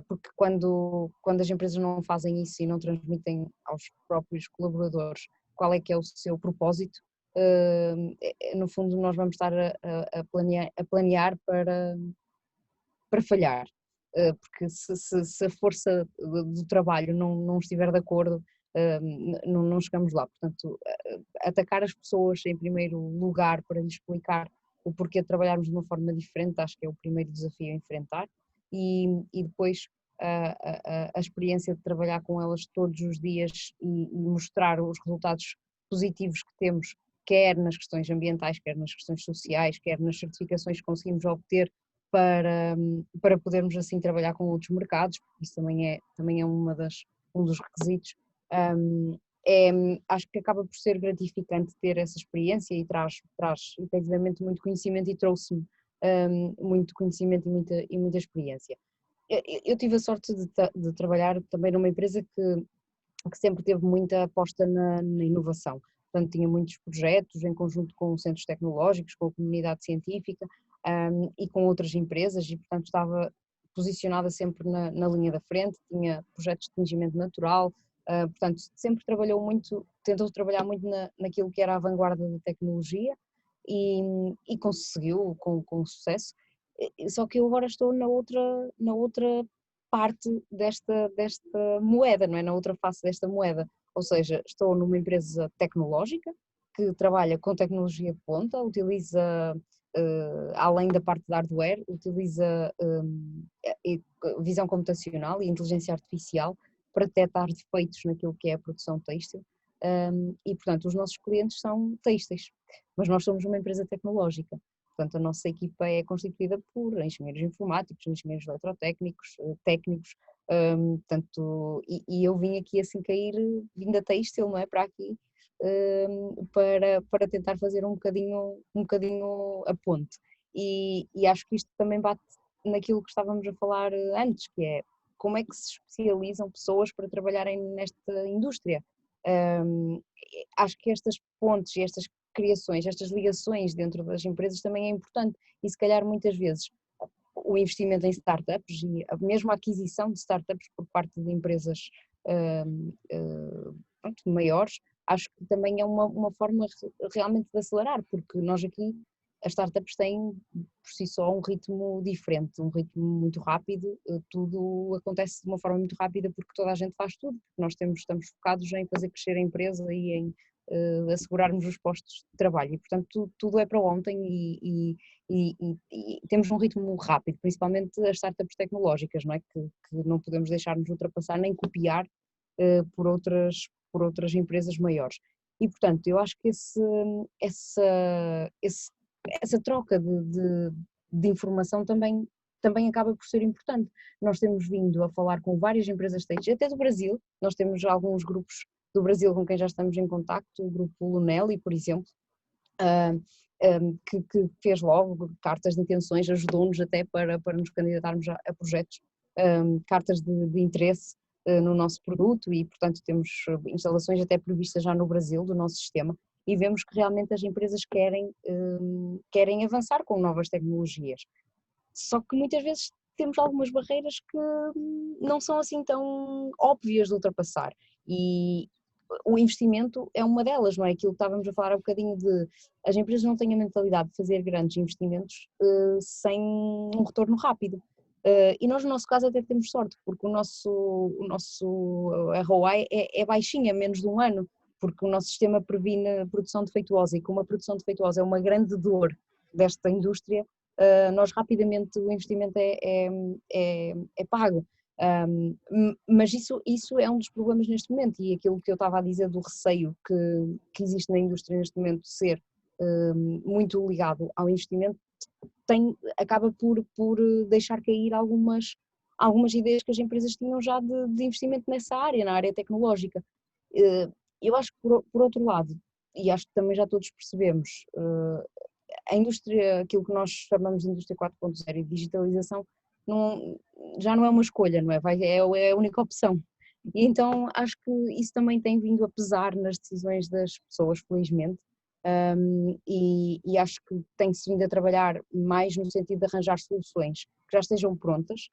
porque quando as empresas não fazem isso e não transmitem aos próprios colaboradores qual é que é o seu propósito, no fundo nós vamos estar a planear para falhar, porque se a força do trabalho não estiver de acordo, não chegamos lá. Portanto, atacar as pessoas em primeiro lugar para lhes explicar o porquê de trabalharmos de uma forma diferente, acho que é o primeiro desafio a enfrentar, e depois a experiência de trabalhar com elas todos os dias e mostrar os resultados positivos que temos, quer nas questões ambientais, quer nas questões sociais, quer nas certificações que conseguimos obter para podermos assim trabalhar com outros mercados, porque isso também é um dos requisitos. acho que acaba por ser gratificante ter essa experiência e traz efetivamente muito conhecimento e trouxe-me muito conhecimento e muita experiência. Eu tive a sorte de trabalhar também numa empresa que sempre teve muita aposta na inovação. Portanto, tinha muitos projetos em conjunto com centros tecnológicos, com a comunidade científica e com outras empresas e, portanto, estava posicionada sempre na linha da frente, tinha projetos de atingimento natural, portanto, sempre tentou trabalhar muito naquilo que era a vanguarda da tecnologia e conseguiu com sucesso. Só que eu agora estou na outra parte desta moeda, não é? Na outra face desta moeda. Ou seja, estou numa empresa tecnológica que trabalha com tecnologia de ponta, utiliza, além da parte de hardware, utiliza visão computacional e inteligência artificial para detectar defeitos naquilo que é a produção têxtil. E, portanto, os nossos clientes são têxteis, mas nós somos uma empresa tecnológica. Portanto, a nossa equipa é constituída por engenheiros informáticos, engenheiros eletrotécnicos, técnicos, e eu vim aqui assim cair, vim da têxtil, não é, para aqui, para tentar fazer um bocadinho a ponte. E acho que isto também bate naquilo que estávamos a falar antes, que é como é que se especializam pessoas para trabalharem nesta indústria. Acho que estas pontes e estas criações, estas ligações dentro das empresas também é importante e se calhar muitas vezes o investimento em startups e mesmo a aquisição de startups por parte de empresas maiores, acho que também é uma forma realmente de acelerar, porque nós aqui, as startups têm por si só um ritmo diferente, um ritmo muito rápido, tudo acontece de uma forma muito rápida porque toda a gente faz tudo, porque nós estamos focados em fazer crescer a empresa e em assegurarmos os postos de trabalho e portanto tudo é para ontem e temos um ritmo rápido, principalmente as startups tecnológicas, não é? Que não podemos deixar-nos ultrapassar nem copiar por outras empresas maiores. E portanto eu acho que essa troca de informação também acaba por ser importante. Nós temos vindo a falar com várias empresas têxteis, até do Brasil, nós temos alguns grupos do Brasil com quem já estamos em contacto, o grupo Lunelli, por exemplo, que fez logo cartas de intenções, ajudou-nos até para nos candidatarmos a projetos, cartas de interesse no nosso produto e, portanto, temos instalações até previstas já no Brasil do nosso sistema e vemos que realmente as empresas querem avançar com novas tecnologias. Só que muitas vezes temos algumas barreiras que não são assim tão óbvias de ultrapassar e o investimento é uma delas, não é? Aquilo que estávamos a falar há um bocadinho de as empresas não têm a mentalidade de fazer grandes investimentos sem um retorno rápido. E nós no nosso caso até temos sorte, porque o nosso ROI é baixinho, é menos de um ano, porque o nosso sistema previne produção defeituosa e como a produção defeituosa é uma grande dor desta indústria, nós rapidamente o investimento é pago. Mas isso é um dos problemas neste momento e aquilo que eu estava a dizer do receio que existe na indústria neste momento ser muito ligado ao investimento acaba por deixar cair algumas ideias que as empresas tinham já de investimento nessa área, na área tecnológica. Eu acho que por outro lado, e acho que também já todos percebemos, a indústria, aquilo que nós chamamos de indústria 4.0 e digitalização, já não é uma escolha, não é? É a única opção. E então acho que isso também tem vindo a pesar nas decisões das pessoas, felizmente, e acho que tem-se vindo a trabalhar mais no sentido de arranjar soluções que já estejam prontas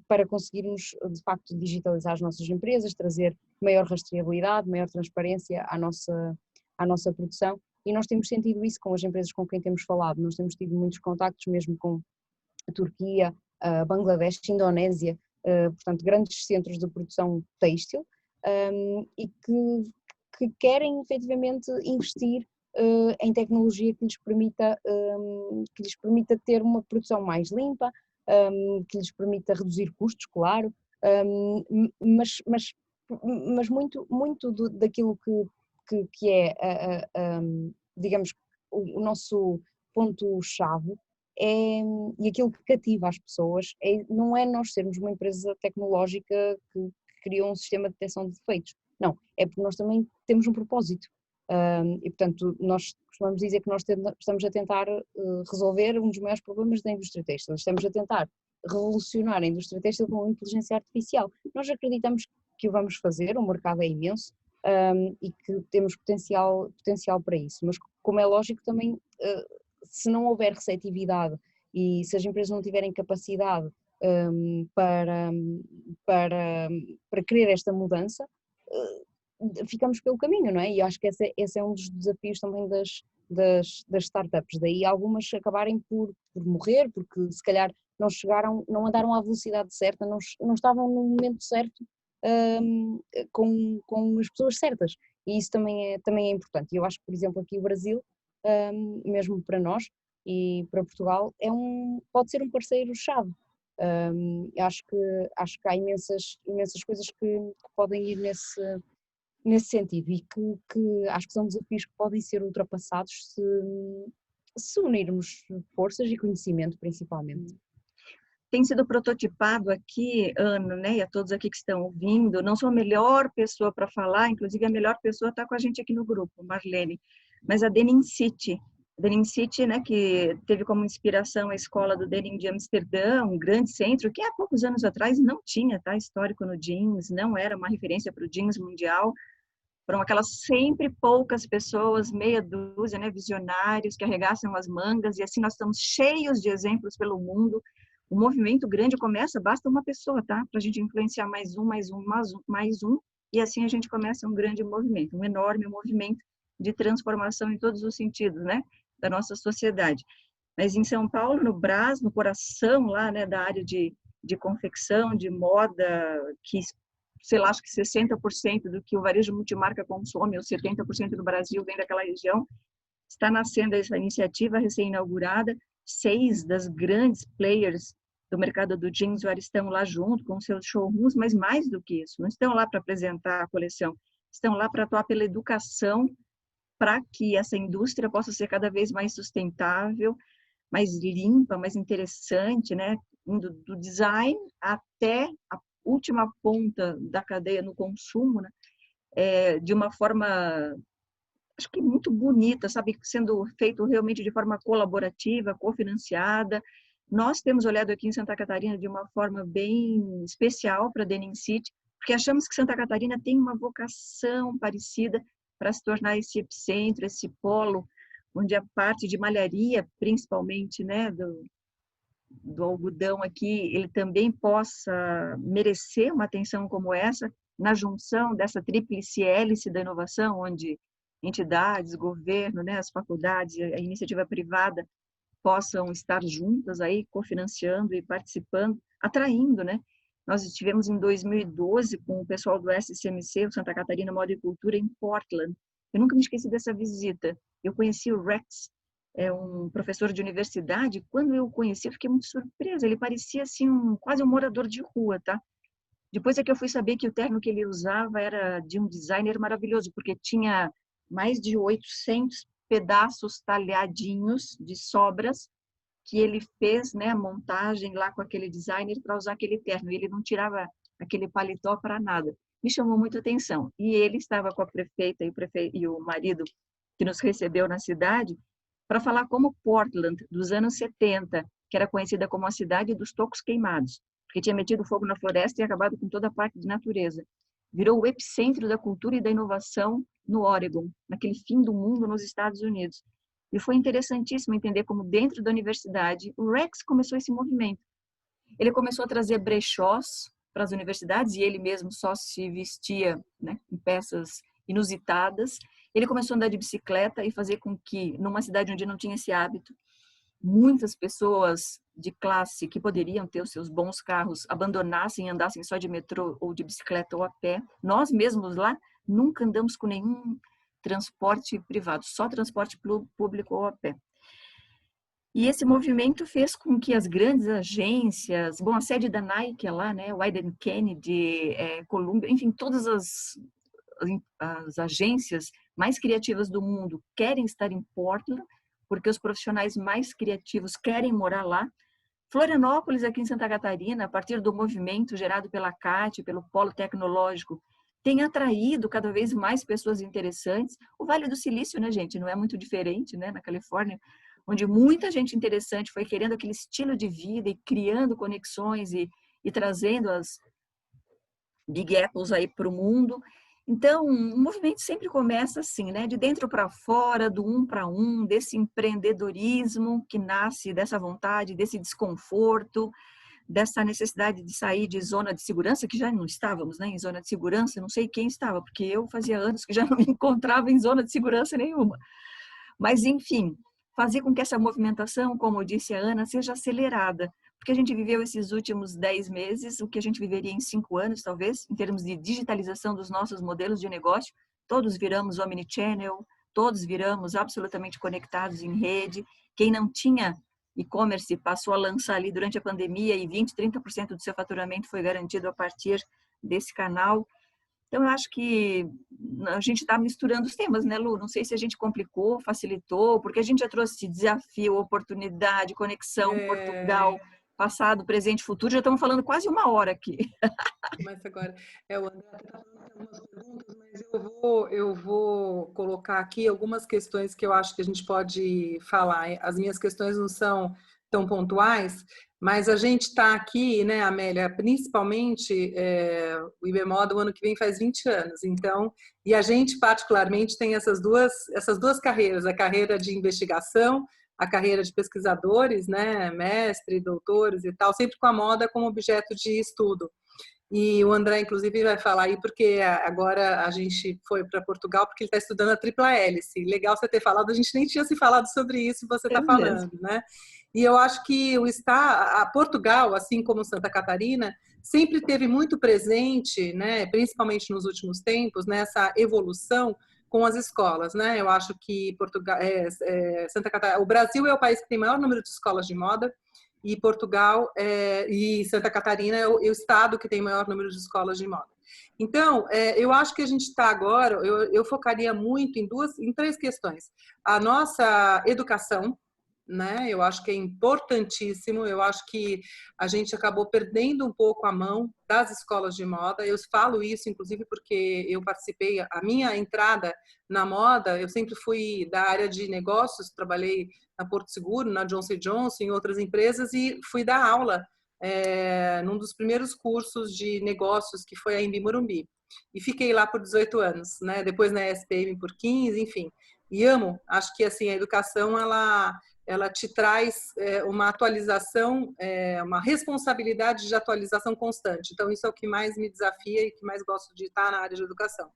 para conseguirmos de facto digitalizar as nossas empresas, trazer maior rastreabilidade, maior transparência à nossa produção e nós temos sentido isso com as empresas com quem temos falado, nós temos tido muitos contactos mesmo com a Turquia, a Bangladesh, a Indonésia, portanto grandes centros de produção têxtil e que querem efetivamente investir em tecnologia que lhes permita ter uma produção mais limpa, que lhes permita reduzir custos, claro, mas muito daquilo que é, digamos, o nosso ponto-chave e aquilo que cativa as pessoas não é nós sermos uma empresa tecnológica que criou um sistema de detecção de defeitos, Não, é porque nós também temos um propósito. E, portanto, nós costumamos dizer que nós estamos a tentar resolver um dos maiores problemas da indústria têxtil. Estamos a tentar revolucionar a indústria têxtil com a inteligência artificial. Nós acreditamos que o vamos fazer, o mercado é imenso e que temos potencial para isso. Mas, como é lógico, também, se não houver receptividade e se as empresas não tiverem capacidade para querer esta mudança, ficamos pelo caminho, não é? E acho que esse é um dos desafios também das startups, daí algumas acabarem por morrer, porque se calhar não andaram à velocidade certa, não estavam no momento certo com as pessoas certas, e isso também é importante. E eu acho que, por exemplo, aqui o Brasil, mesmo para nós e para Portugal, pode ser um parceiro-chave. Acho que há imensas coisas que podem ir nesse sentido e que acho que são desafios que podem ser ultrapassados se unirmos forças e conhecimento, principalmente. Tem sido prototipado aqui, Ana, né, e a todos aqui que estão ouvindo, não sou a melhor pessoa para falar, inclusive a melhor pessoa está com a gente aqui no grupo, Marlene, mas a Denim City, né, que teve como inspiração a escola do Denim de Amsterdã, um grande centro que há poucos anos atrás não tinha, tá, histórico no jeans, não era uma referência para o jeans mundial. Foram aquelas sempre poucas pessoas, meia dúzia, né, visionários que arregaçam as mangas, e assim nós estamos cheios de exemplos pelo mundo. O movimento grande começa, basta uma pessoa, tá? Para a gente influenciar mais um, e assim a gente começa um grande movimento, um enorme movimento de transformação em todos os sentidos, né, da nossa sociedade. Mas em São Paulo, no Brás, no coração lá, né, da área de confecção, de moda, que sei lá, acho que 60% do que o varejo multimarca consome, ou 70% do Brasil vem daquela região, está nascendo essa iniciativa recém-inaugurada. 6 das grandes players do mercado do jeanswear estão lá junto com seus showrooms, mas mais do que isso, não estão lá para apresentar a coleção, estão lá para atuar pela educação, para que essa indústria possa ser cada vez mais sustentável, mais limpa, mais interessante, né? Indo do design até a última ponta da cadeia no consumo, né? De uma forma, acho que muito bonita, sabe? Sendo feito realmente de forma colaborativa, cofinanciada. Nós temos olhado aqui em Santa Catarina de uma forma bem especial para a Denim City, porque achamos que Santa Catarina tem uma vocação parecida para se tornar esse epicentro, esse polo, onde a parte de malharia, principalmente, né, do algodão aqui, ele também possa merecer uma atenção como essa, na junção dessa tríplice hélice da inovação, onde entidades, governo, né, as faculdades, a iniciativa privada possam estar juntas aí, cofinanciando e participando, atraindo, né? Nós estivemos em 2012 com o pessoal do SCMC, o Santa Catarina Moda e Cultura, em Portland. Eu nunca me esqueci dessa visita. Eu conheci o Rex, um professor de universidade. Quando eu o conheci, eu fiquei muito surpresa. Ele parecia assim quase um morador de rua, tá? Depois é que eu fui saber que o terno que ele usava era de um designer maravilhoso, porque tinha mais de 800 pedaços talhadinhos de sobras que ele fez, né, a montagem lá com aquele designer para usar aquele terno. Ele não tirava aquele paletó para nada. Me chamou muito a atenção. E ele estava com a prefeita e o marido que nos recebeu na cidade para falar como Portland, dos anos 70, que era conhecida como a cidade dos tocos queimados, porque tinha metido fogo na floresta e acabado com toda a parte de natureza. Virou o epicentro da cultura e da inovação no Oregon, naquele fim do mundo nos Estados Unidos. E foi interessantíssimo entender como dentro da universidade o Rex começou esse movimento. Ele começou a trazer brechós para as universidades e ele mesmo só se vestia, né, em peças inusitadas. Ele começou a andar de bicicleta e fazer com que, numa cidade onde não tinha esse hábito, muitas pessoas de classe que poderiam ter os seus bons carros abandonassem e andassem só de metrô ou de bicicleta ou a pé. Nós mesmos lá nunca andamos com nenhum transporte privado, só transporte público ou a pé. E esse movimento fez com que as grandes agências, bom, a sede da Nike é lá, né, Wieden Kennedy, Columbia, enfim, todas as agências mais criativas do mundo querem estar em Portland, porque os profissionais mais criativos querem morar lá. Florianópolis, aqui em Santa Catarina, a partir do movimento gerado pela CAT, pelo Polo Tecnológico, tem atraído cada vez mais pessoas interessantes. O Vale do Silício, né, gente, não é muito diferente, né, na Califórnia, onde muita gente interessante foi querendo aquele estilo de vida e criando conexões e trazendo as Big Apples aí para o mundo. Então, o movimento sempre começa assim, né? De dentro para fora, do um para um, desse empreendedorismo que nasce dessa vontade, desse desconforto, dessa necessidade de sair de zona de segurança, que já não estávamos, né, em zona de segurança, não sei quem estava, porque eu fazia anos que já não me encontrava em zona de segurança nenhuma. Mas, enfim, fazer com que essa movimentação, como disse a Ana, seja acelerada, porque a gente viveu esses últimos 10 meses, o que a gente viveria em 5 anos, talvez, em termos de digitalização dos nossos modelos de negócio. Todos viramos omnichannel, todos viramos absolutamente conectados em rede. Quem não tinha e-commerce passou a lançar ali durante a pandemia e 20%, 30% do seu faturamento foi garantido a partir desse canal. Então, eu acho que a gente está misturando os temas, né, Lu? Não sei se a gente complicou, facilitou, porque a gente já trouxe desafio, oportunidade, conexão, Portugal, passado, presente, futuro. Já estamos falando quase 1 hora aqui. Mas agora, o André está falando algumas perguntas, mas eu vou colocar aqui algumas questões que eu acho que a gente pode falar. As minhas questões não são tão pontuais, mas a gente está aqui, né, Amélia, principalmente o IBMODA, o ano que vem faz 20 anos, então, e a gente particularmente tem essas duas carreiras, a carreira de investigação, a carreira de pesquisadores, né, mestre, doutores e tal, sempre com a moda como objeto de estudo. E o André, inclusive, vai falar aí, porque agora a gente foi para Portugal, porque ele está estudando a tripla hélice. Legal você ter falado, a gente nem tinha se falado sobre isso, você está falando, né? E eu acho que a Portugal, assim como Santa Catarina, sempre teve muito presente, né, principalmente nos últimos tempos, nessa evolução com as escolas, né? Eu acho que Portugal, Santa Catarina, o Brasil é o país que tem maior número de escolas de moda, e Portugal e Santa Catarina é o estado que tem maior número de escolas de moda. Então, eu acho que a gente está agora, eu focaria muito em 3 questões. A nossa educação, né? Eu acho que é importantíssimo, eu acho que a gente acabou perdendo um pouco a mão das escolas de moda. Eu falo isso, inclusive, porque eu participei, a minha entrada na moda, eu sempre fui da área de negócios, trabalhei na Porto Seguro, na Johnson & Johnson, em outras empresas, e fui dar aula num dos primeiros cursos de negócios, que foi a Embi Morumbi. E fiquei lá por 18 anos, né? Depois na SPM por 15, enfim. E amo, acho que assim, a educação, ela te traz uma atualização, uma responsabilidade de atualização constante. Então, isso é o que mais me desafia e que mais gosto de estar na área de educação.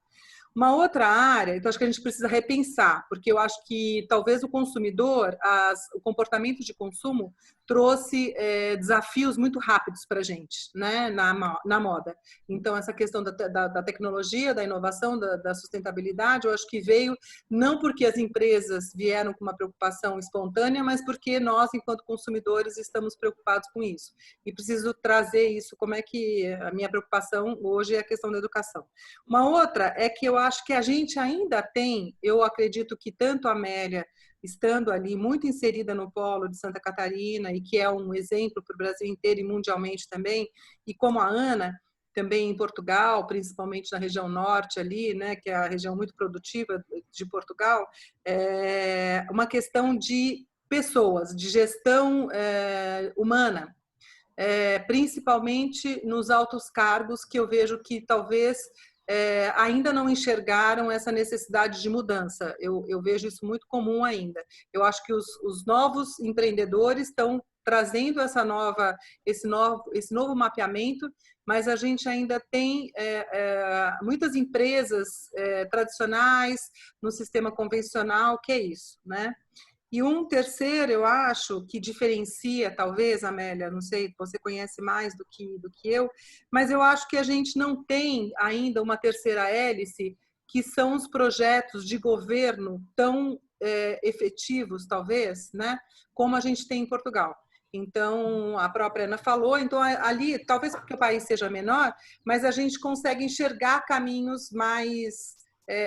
Uma outra área, então acho que a gente precisa repensar, porque eu acho que talvez o consumidor, o comportamento de consumo trouxe desafios muito rápidos para a gente, né, na moda. Então, essa questão da tecnologia, da inovação, da sustentabilidade, eu acho que veio não porque as empresas vieram com uma preocupação espontânea, mas porque nós, enquanto consumidores, estamos preocupados com isso. E preciso trazer isso, como é que a minha preocupação hoje é a questão da educação. Uma outra é que eu acho que a gente ainda tem, eu acredito que tanto a Amélia, estando ali muito inserida no polo de Santa Catarina, e que é um exemplo para o Brasil inteiro e mundialmente também, e como a Ana, também em Portugal, principalmente na região norte ali, né, que é a região muito produtiva de Portugal, uma questão de pessoas, de gestão humana, principalmente nos altos cargos, que eu vejo que talvez ainda não enxergaram essa necessidade de mudança. Eu vejo isso muito comum ainda. Eu acho que os novos empreendedores estão trazendo esse novo mapeamento, mas a gente ainda tem muitas empresas tradicionais no sistema convencional, que é isso, né? E um terceiro, eu acho, que diferencia, talvez, Amélia, não sei, você conhece mais do que eu, mas eu acho que a gente não tem ainda uma terceira hélice, que são os projetos de governo tão efetivos, talvez, né, como a gente tem em Portugal. Então, a própria Ana falou, então ali, talvez porque o país seja menor, mas a gente consegue enxergar caminhos mais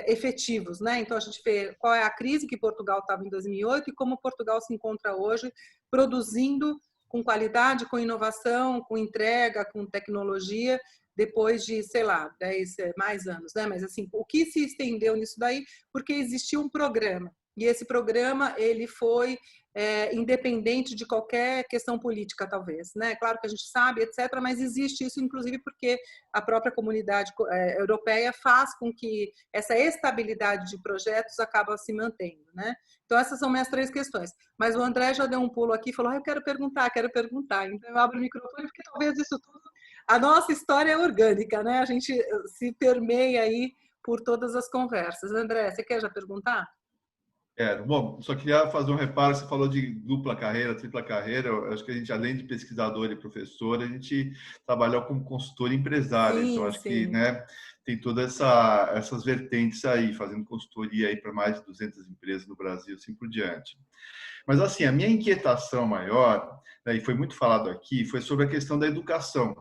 efetivos, né? Então a gente vê qual é a crise que Portugal estava em 2008 e como Portugal se encontra hoje produzindo com qualidade, com inovação, com entrega, com tecnologia, depois de, sei lá, 10 mais anos, né? Mas assim, o que se estendeu nisso daí? Porque existia um programa. E esse programa, ele foi independente de qualquer questão política, talvez, né? Claro que a gente sabe, etc., mas existe isso, inclusive, porque a própria comunidade europeia faz com que essa estabilidade de projetos acaba se mantendo, né? Então, essas são minhas 3 questões. Mas o André já deu um pulo aqui e falou, eu quero perguntar. Então, eu abro o microfone, porque talvez isso tudo... A nossa história é orgânica, né? A gente se permeia aí por todas as conversas. André, você quer já perguntar? Bom, só queria fazer um reparo, você falou de dupla carreira, tripla carreira, eu acho que a gente, além de pesquisador e professor, a gente trabalha como consultor e empresário, Sim, então acho sim. que, né, tem todas essas vertentes aí, fazendo consultoria aí para mais de 200 empresas no Brasil, assim por diante. Mas assim, a minha inquietação maior, né, e foi muito falado aqui, foi sobre a questão da educação.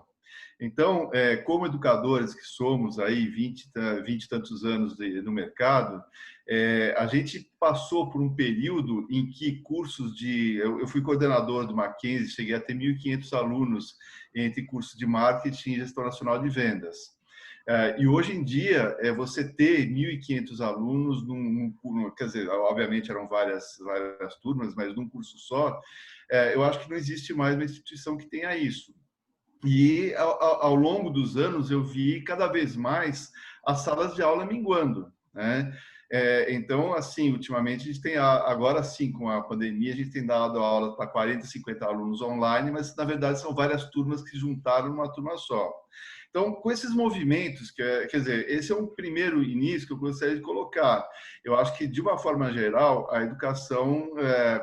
Então, como educadores que somos aí 20 e tantos anos no mercado, a gente passou por um período em que cursos eu fui coordenador do Mackenzie, cheguei a ter 1.500 alunos entre cursos de marketing e gestão nacional de vendas. E hoje em dia, você ter 1.500 alunos, quer dizer, obviamente eram várias turmas, mas num curso só, eu acho que não existe mais uma instituição que tenha isso. E ao longo dos anos eu vi cada vez mais as salas de aula minguando, né? Então, assim, ultimamente a gente tem, agora sim, com a pandemia, a gente tem dado aula para 40, 50 alunos online, mas na verdade são várias turmas que juntaram numa turma só. Então, com esses movimentos, quer dizer, esse é um primeiro início que eu gostaria de colocar. Eu acho que, de uma forma geral, a educação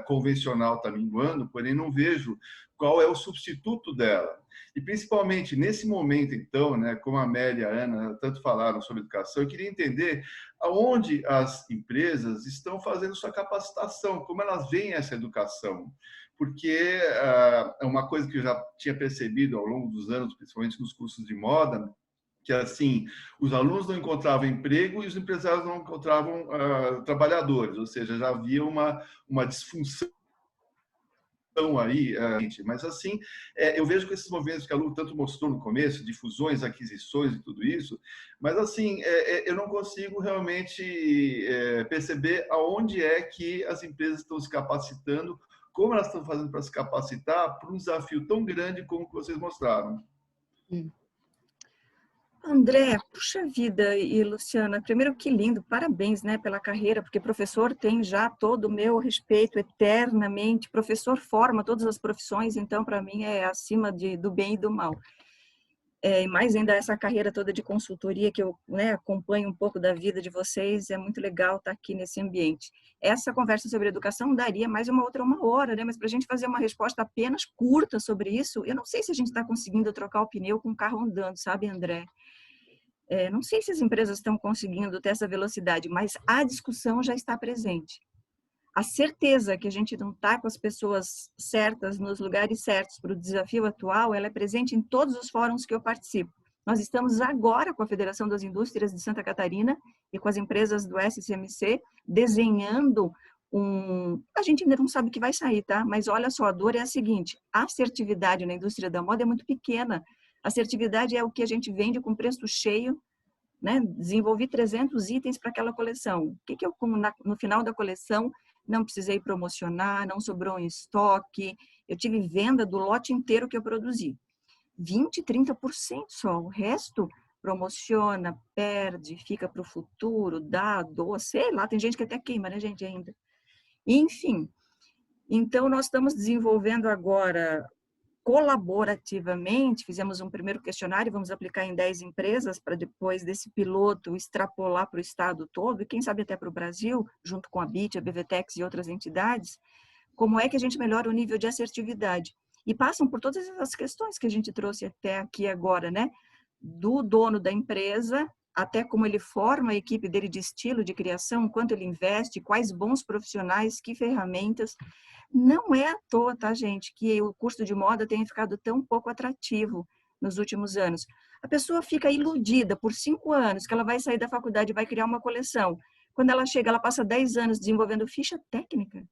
convencional está minguando, porém não vejo qual é o substituto dela. E, principalmente, nesse momento, então, né, como a Amélia e a Ana tanto falaram sobre educação, eu queria entender aonde as empresas estão fazendo sua capacitação, como elas veem essa educação. Porque é uma coisa que eu já tinha percebido ao longo dos anos, principalmente nos cursos de moda, que assim, os alunos não encontravam emprego e os empresários não encontravam trabalhadores, ou seja, já havia uma disfunção aí, mas assim, eu vejo que esses movimentos que a Lu tanto mostrou no começo, de fusões, aquisições e tudo isso, mas assim, eu não consigo realmente perceber aonde é que as empresas estão se capacitando, como elas estão fazendo para se capacitar para um desafio tão grande como que vocês mostraram. André, puxa vida, e Luciana, primeiro que lindo, parabéns, né, pela carreira, porque professor tem já todo o meu respeito eternamente, professor forma todas as profissões, então para mim é acima do bem e do mal. E mais ainda essa carreira toda de consultoria que eu, né, acompanho um pouco da vida de vocês, é muito legal estar aqui nesse ambiente. Essa conversa sobre educação daria mais uma hora, né, mas para a gente fazer uma resposta apenas curta sobre isso, eu não sei se a gente está conseguindo trocar o pneu com o carro andando, sabe, André? Não sei se as empresas estão conseguindo ter essa velocidade, mas a discussão já está presente. A certeza que a gente não está com as pessoas certas, nos lugares certos para o desafio atual, ela é presente em todos os fóruns que eu participo. Nós estamos agora com a Federação das Indústrias de Santa Catarina e com as empresas do SCMC desenhando a gente ainda não sabe o que vai sair, tá? Mas olha só, a dor é a seguinte, a assertividade na indústria da moda é muito pequena. Assertividade é o que a gente vende com preço cheio, né? Desenvolvi 300 itens para aquela coleção. O que eu, no final da coleção, não precisei promocionar, não sobrou em estoque, eu tive venda do lote inteiro que eu produzi. 20%, 30% só, o resto promociona, perde, fica para o futuro, doa, sei lá, tem gente que até queima, né, gente, ainda. Enfim, então nós estamos desenvolvendo agora colaborativamente, fizemos um primeiro questionário, vamos aplicar em 10 empresas para depois desse piloto extrapolar para o estado todo e quem sabe até para o Brasil, junto com a BIT, a BVTEX e outras entidades, como é que a gente melhora o nível de assertividade. E passam por todas as questões que a gente trouxe até aqui agora, né? Do dono da empresa, até como ele forma a equipe dele de estilo de criação, quanto ele investe, quais bons profissionais, que ferramentas. Não é à toa, tá, gente, que o curso de moda tenha ficado tão pouco atrativo nos últimos anos. A pessoa fica iludida por 5 anos que ela vai sair da faculdade e vai criar uma coleção. Quando ela chega, ela passa 10 anos desenvolvendo ficha técnica.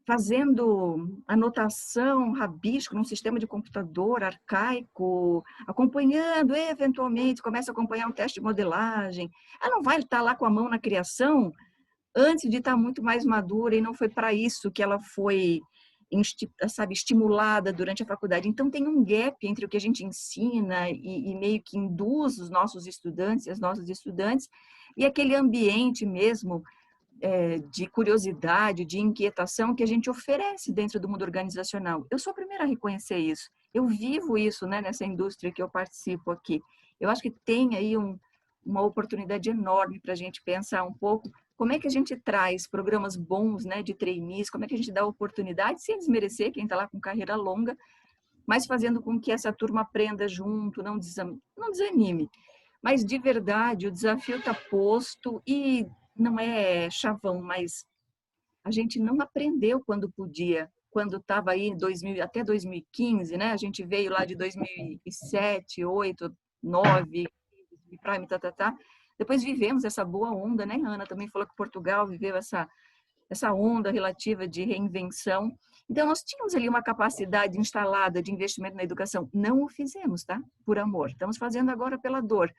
fazendo anotação, rabisco num sistema de computador arcaico, acompanhando, eventualmente, começa a acompanhar um teste de modelagem. Ela não vai estar lá com a mão na criação antes de estar muito mais madura, e não foi para isso que ela foi, sabe, estimulada durante a faculdade. Então, tem um gap entre o que a gente ensina e meio que induz os nossos estudantes e as nossas estudantes, e aquele ambiente mesmo de curiosidade, de inquietação que a gente oferece dentro do mundo organizacional. Eu sou a primeira a reconhecer isso. Eu vivo isso, né, nessa indústria que eu participo aqui. Eu acho que tem aí uma oportunidade enorme para a gente pensar um pouco como é que a gente traz programas bons, né, de trainees, como é que a gente dá oportunidade, sem desmerecer quem está lá com carreira longa, mas fazendo com que essa turma aprenda junto, não desanime. Mas, de verdade, o desafio está posto e não é chavão, mas a gente não aprendeu quando podia, quando estava aí até 2015, né? A gente veio lá de 2007, 2008, 2009, Prime, Depois vivemos essa boa onda, né? A Ana também falou que Portugal viveu essa onda relativa de reinvenção. Então, nós tínhamos ali uma capacidade instalada de investimento na educação. Não o fizemos, tá? Por amor. Estamos fazendo agora pela dor.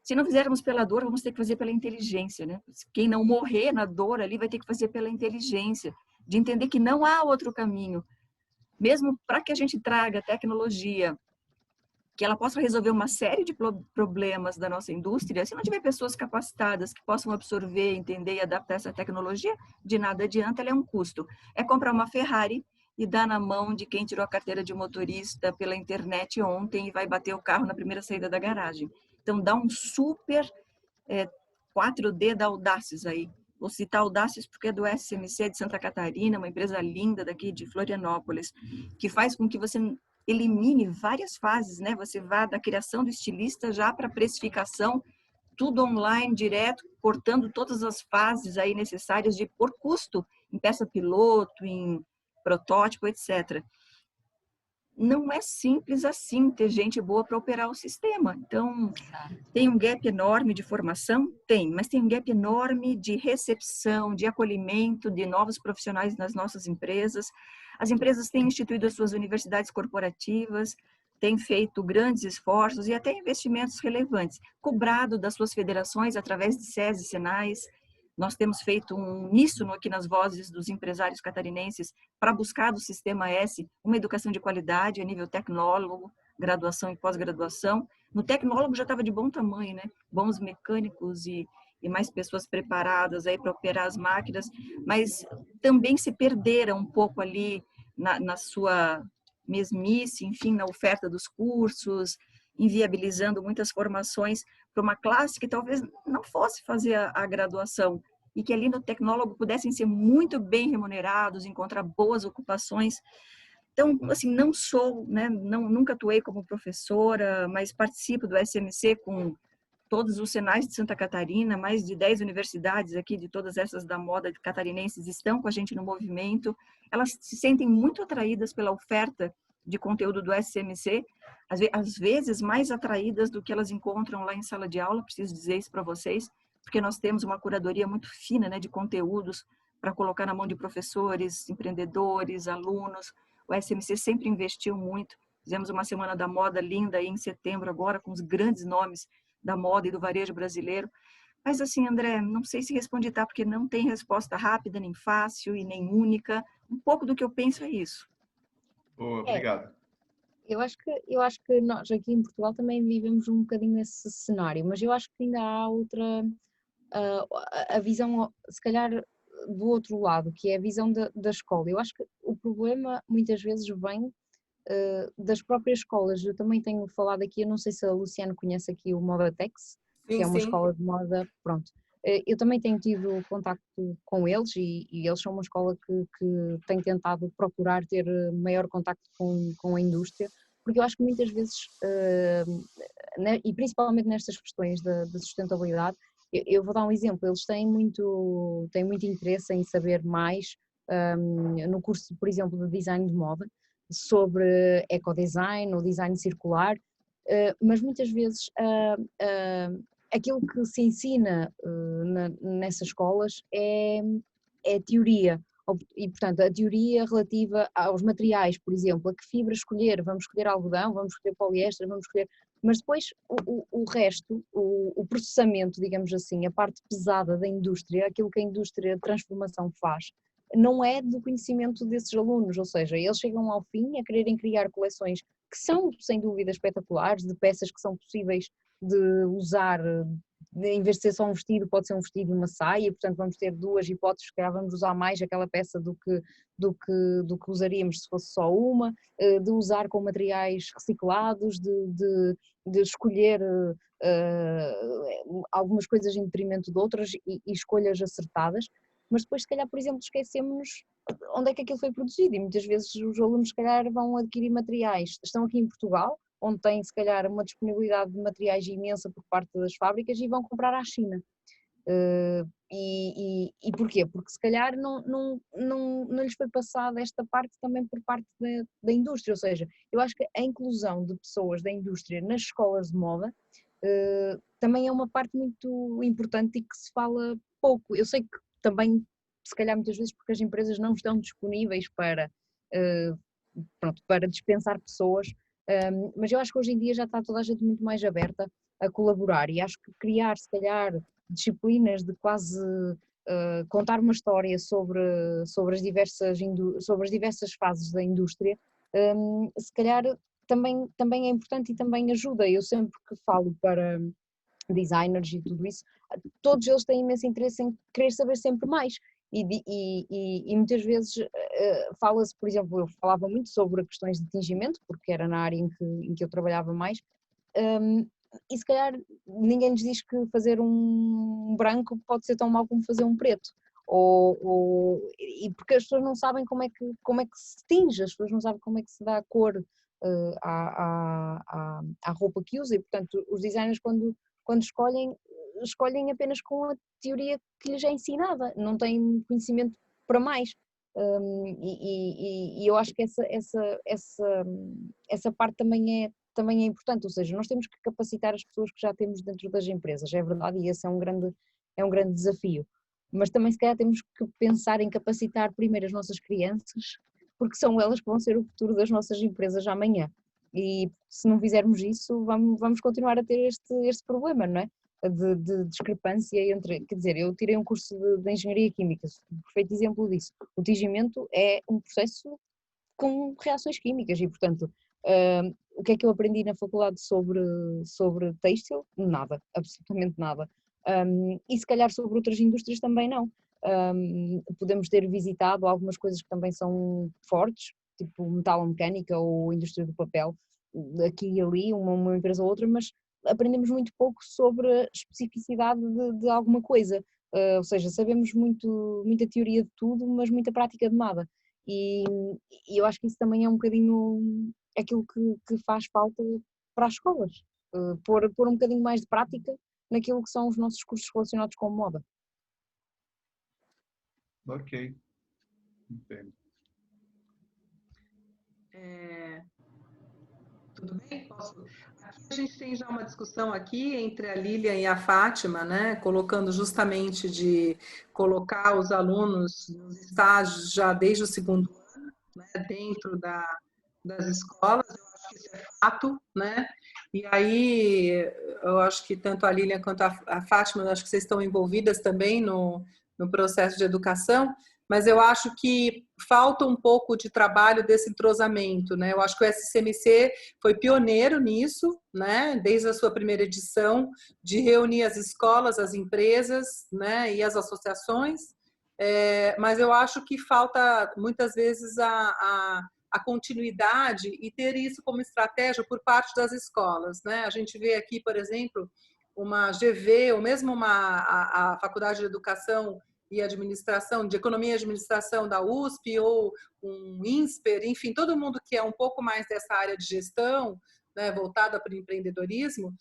Se não fizermos pela dor, vamos ter que fazer pela inteligência, né? Quem não morrer na dor ali vai ter que fazer pela inteligência, de entender que não há outro caminho. Mesmo para que a gente traga tecnologia, que ela possa resolver uma série de problemas da nossa indústria, se não tiver pessoas capacitadas que possam absorver, entender e adaptar essa tecnologia, de nada adianta, ela é um custo. É comprar uma Ferrari e dar na mão de quem tirou a carteira de motorista pela internet ontem e vai bater o carro na primeira saída da garagem. Então, dá um super 4D da Audaces aí. Vou citar Audaces porque é do SMC de Santa Catarina, uma empresa linda daqui de Florianópolis, que faz com que você elimine várias fases, né? Você vá da criação do estilista já para a precificação, tudo online, direto, cortando todas as fases aí necessárias por custo, em peça piloto, em protótipo, etc. Não é simples assim ter gente boa para operar o sistema. Então, tem um gap enorme de formação? Tem, mas tem um gap enorme de recepção, de acolhimento de novos profissionais nas nossas empresas. As empresas têm instituído as suas universidades corporativas, têm feito grandes esforços e até investimentos relevantes, cobrado das suas federações através de SES e Senais. Nós temos feito um uníssono aqui nas vozes dos empresários catarinenses para buscar do Sistema S uma educação de qualidade a nível tecnólogo, graduação e pós-graduação. No tecnólogo já estava de bom tamanho, né? Bons mecânicos e mais pessoas preparadas aí para operar as máquinas, mas também se perderam um pouco ali na sua mesmice, enfim, na oferta dos cursos, inviabilizando muitas formações para uma classe que talvez não fosse fazer a graduação e que ali no tecnólogo pudessem ser muito bem remunerados, encontrar boas ocupações. Então, assim, não sou, né, nunca atuei como professora, mas participo do SMC com todos os senais de Santa Catarina, mais de 10 universidades aqui, de todas essas da moda catarinenses, estão com a gente no movimento. Elas se sentem muito atraídas pela oferta de conteúdo do SMC, às vezes mais atraídas do que elas encontram lá em sala de aula, preciso dizer isso para vocês, porque nós temos uma curadoria muito fina, né, de conteúdos para colocar na mão de professores, empreendedores, alunos. O SMC sempre investiu muito. Fizemos uma semana da moda linda aí em setembro agora, com os grandes nomes da moda e do varejo brasileiro. Mas assim, André, não sei se respondi, tá? Porque não tem resposta rápida, nem fácil e nem única. Um pouco do que eu penso é isso. Obrigado. Eu acho que nós aqui em Portugal também vivemos um bocadinho esse cenário, mas eu acho que ainda há outra, a visão, se calhar, do outro lado, que é a visão da escola. Eu acho que o problema muitas vezes vem das próprias escolas. Eu também tenho falado aqui, eu não sei se a Luciana conhece aqui o Modatex, que é uma escola de moda, pronto. Eu também tenho tido contacto com eles e eles são uma escola que tem tentado procurar ter maior contacto com a indústria, porque eu acho que muitas vezes, e principalmente nestas questões da sustentabilidade, eu vou dar um exemplo, eles têm muito interesse em saber mais no curso, por exemplo, de design de moda, sobre ecodesign ou design circular, mas muitas vezes aquilo que se ensina nessas escolas é teoria, E, portanto, a teoria relativa aos materiais, por exemplo, a que fibra escolher, vamos escolher algodão, vamos escolher poliéster, vamos escolher... Mas depois o resto, o processamento, digamos assim, a parte pesada da indústria, aquilo que a indústria de transformação faz, não é do conhecimento desses alunos, ou seja, eles chegam ao fim a quererem criar coleções que são, sem dúvida, espetaculares, de peças que são possíveis de usar, em vez de ser só um vestido, pode ser um vestido e uma saia, portanto vamos ter duas hipóteses, se calhar vamos usar mais aquela peça do que usaríamos se fosse só uma, de usar com materiais reciclados, de escolher algumas coisas em detrimento de outras e escolhas acertadas, mas depois se calhar, por exemplo, esquecemos onde é que aquilo foi produzido e muitas vezes os alunos se calhar vão adquirir materiais, estão aqui em Portugal, onde tem se calhar uma disponibilidade de materiais imensa por parte das fábricas e vão comprar à China. E porquê? Porque se calhar não lhes foi passada esta parte também por parte da indústria, ou seja, eu acho que a inclusão de pessoas da indústria nas escolas de moda também é uma parte muito importante e que se fala pouco. Eu sei que também, se calhar muitas vezes porque as empresas não estão disponíveis para dispensar pessoas, mas eu acho que hoje em dia já está toda a gente muito mais aberta a colaborar e acho que criar se calhar disciplinas de quase contar uma história sobre as diversas fases da indústria, se calhar também é importante e também ajuda. Eu sempre que falo para designers e tudo isso, todos eles têm imenso interesse em querer saber sempre mais e muitas vezes fala-se, por exemplo, eu falava muito sobre questões de tingimento, porque era na área em que eu trabalhava mais, e se calhar ninguém lhes diz que fazer um branco pode ser tão mau como fazer um preto, e porque as pessoas não sabem como é que se tinge, as pessoas não sabem como é que se dá a cor à roupa que usa, e portanto os designers quando escolhem apenas com a teoria que lhes é ensinada, não têm conhecimento para mais. E eu acho que essa parte também é importante, ou seja, nós temos que capacitar as pessoas que já temos dentro das empresas, é verdade, e esse é um grande desafio. Mas também se calhar temos que pensar em capacitar primeiro as nossas crianças, porque são elas que vão ser o futuro das nossas empresas amanhã. E se não fizermos isso, vamos continuar a ter este problema, não é? De discrepância entre, quer dizer, eu tirei um curso de engenharia química, um perfeito exemplo disso. O tingimento é um processo com reações químicas e, portanto, o que é que eu aprendi na faculdade sobre têxtil? Nada, absolutamente nada. E se calhar sobre outras indústrias também não. Podemos ter visitado algumas coisas que também são fortes, tipo metalomecânica ou indústria do papel, aqui e ali, uma empresa ou outra, mas aprendemos muito pouco sobre a especificidade de alguma coisa, ou seja, sabemos muita teoria de tudo, mas muita prática de nada, e eu acho que isso também é um bocadinho aquilo que faz falta para as escolas, pôr um bocadinho mais de prática naquilo que são os nossos cursos relacionados com moda. Ok, entendo. Tudo bem? Posso? Aqui a gente tem já uma discussão aqui entre a Lilian e a Fátima, né? Colocando justamente de colocar os alunos nos estágios já desde o segundo ano, né? Dentro das escolas, eu acho que isso é fato, né? E aí eu acho que tanto a Lilian quanto a Fátima, eu acho que vocês estão envolvidas também no processo de educação, mas eu acho que falta um pouco de trabalho desse entrosamento, né? Eu acho que o SCMC foi pioneiro nisso, né? Desde a sua primeira edição, de reunir as escolas, as empresas, né? E as associações, mas eu acho que falta muitas vezes a continuidade e ter isso como estratégia por parte das escolas, né? A gente vê aqui, por exemplo, uma GV, ou mesmo a Faculdade de Educação e Administração, de Economia e Administração da USP, ou um INSPER, enfim, todo mundo que é um pouco mais dessa área de gestão, né, voltada para o empreendedorismo,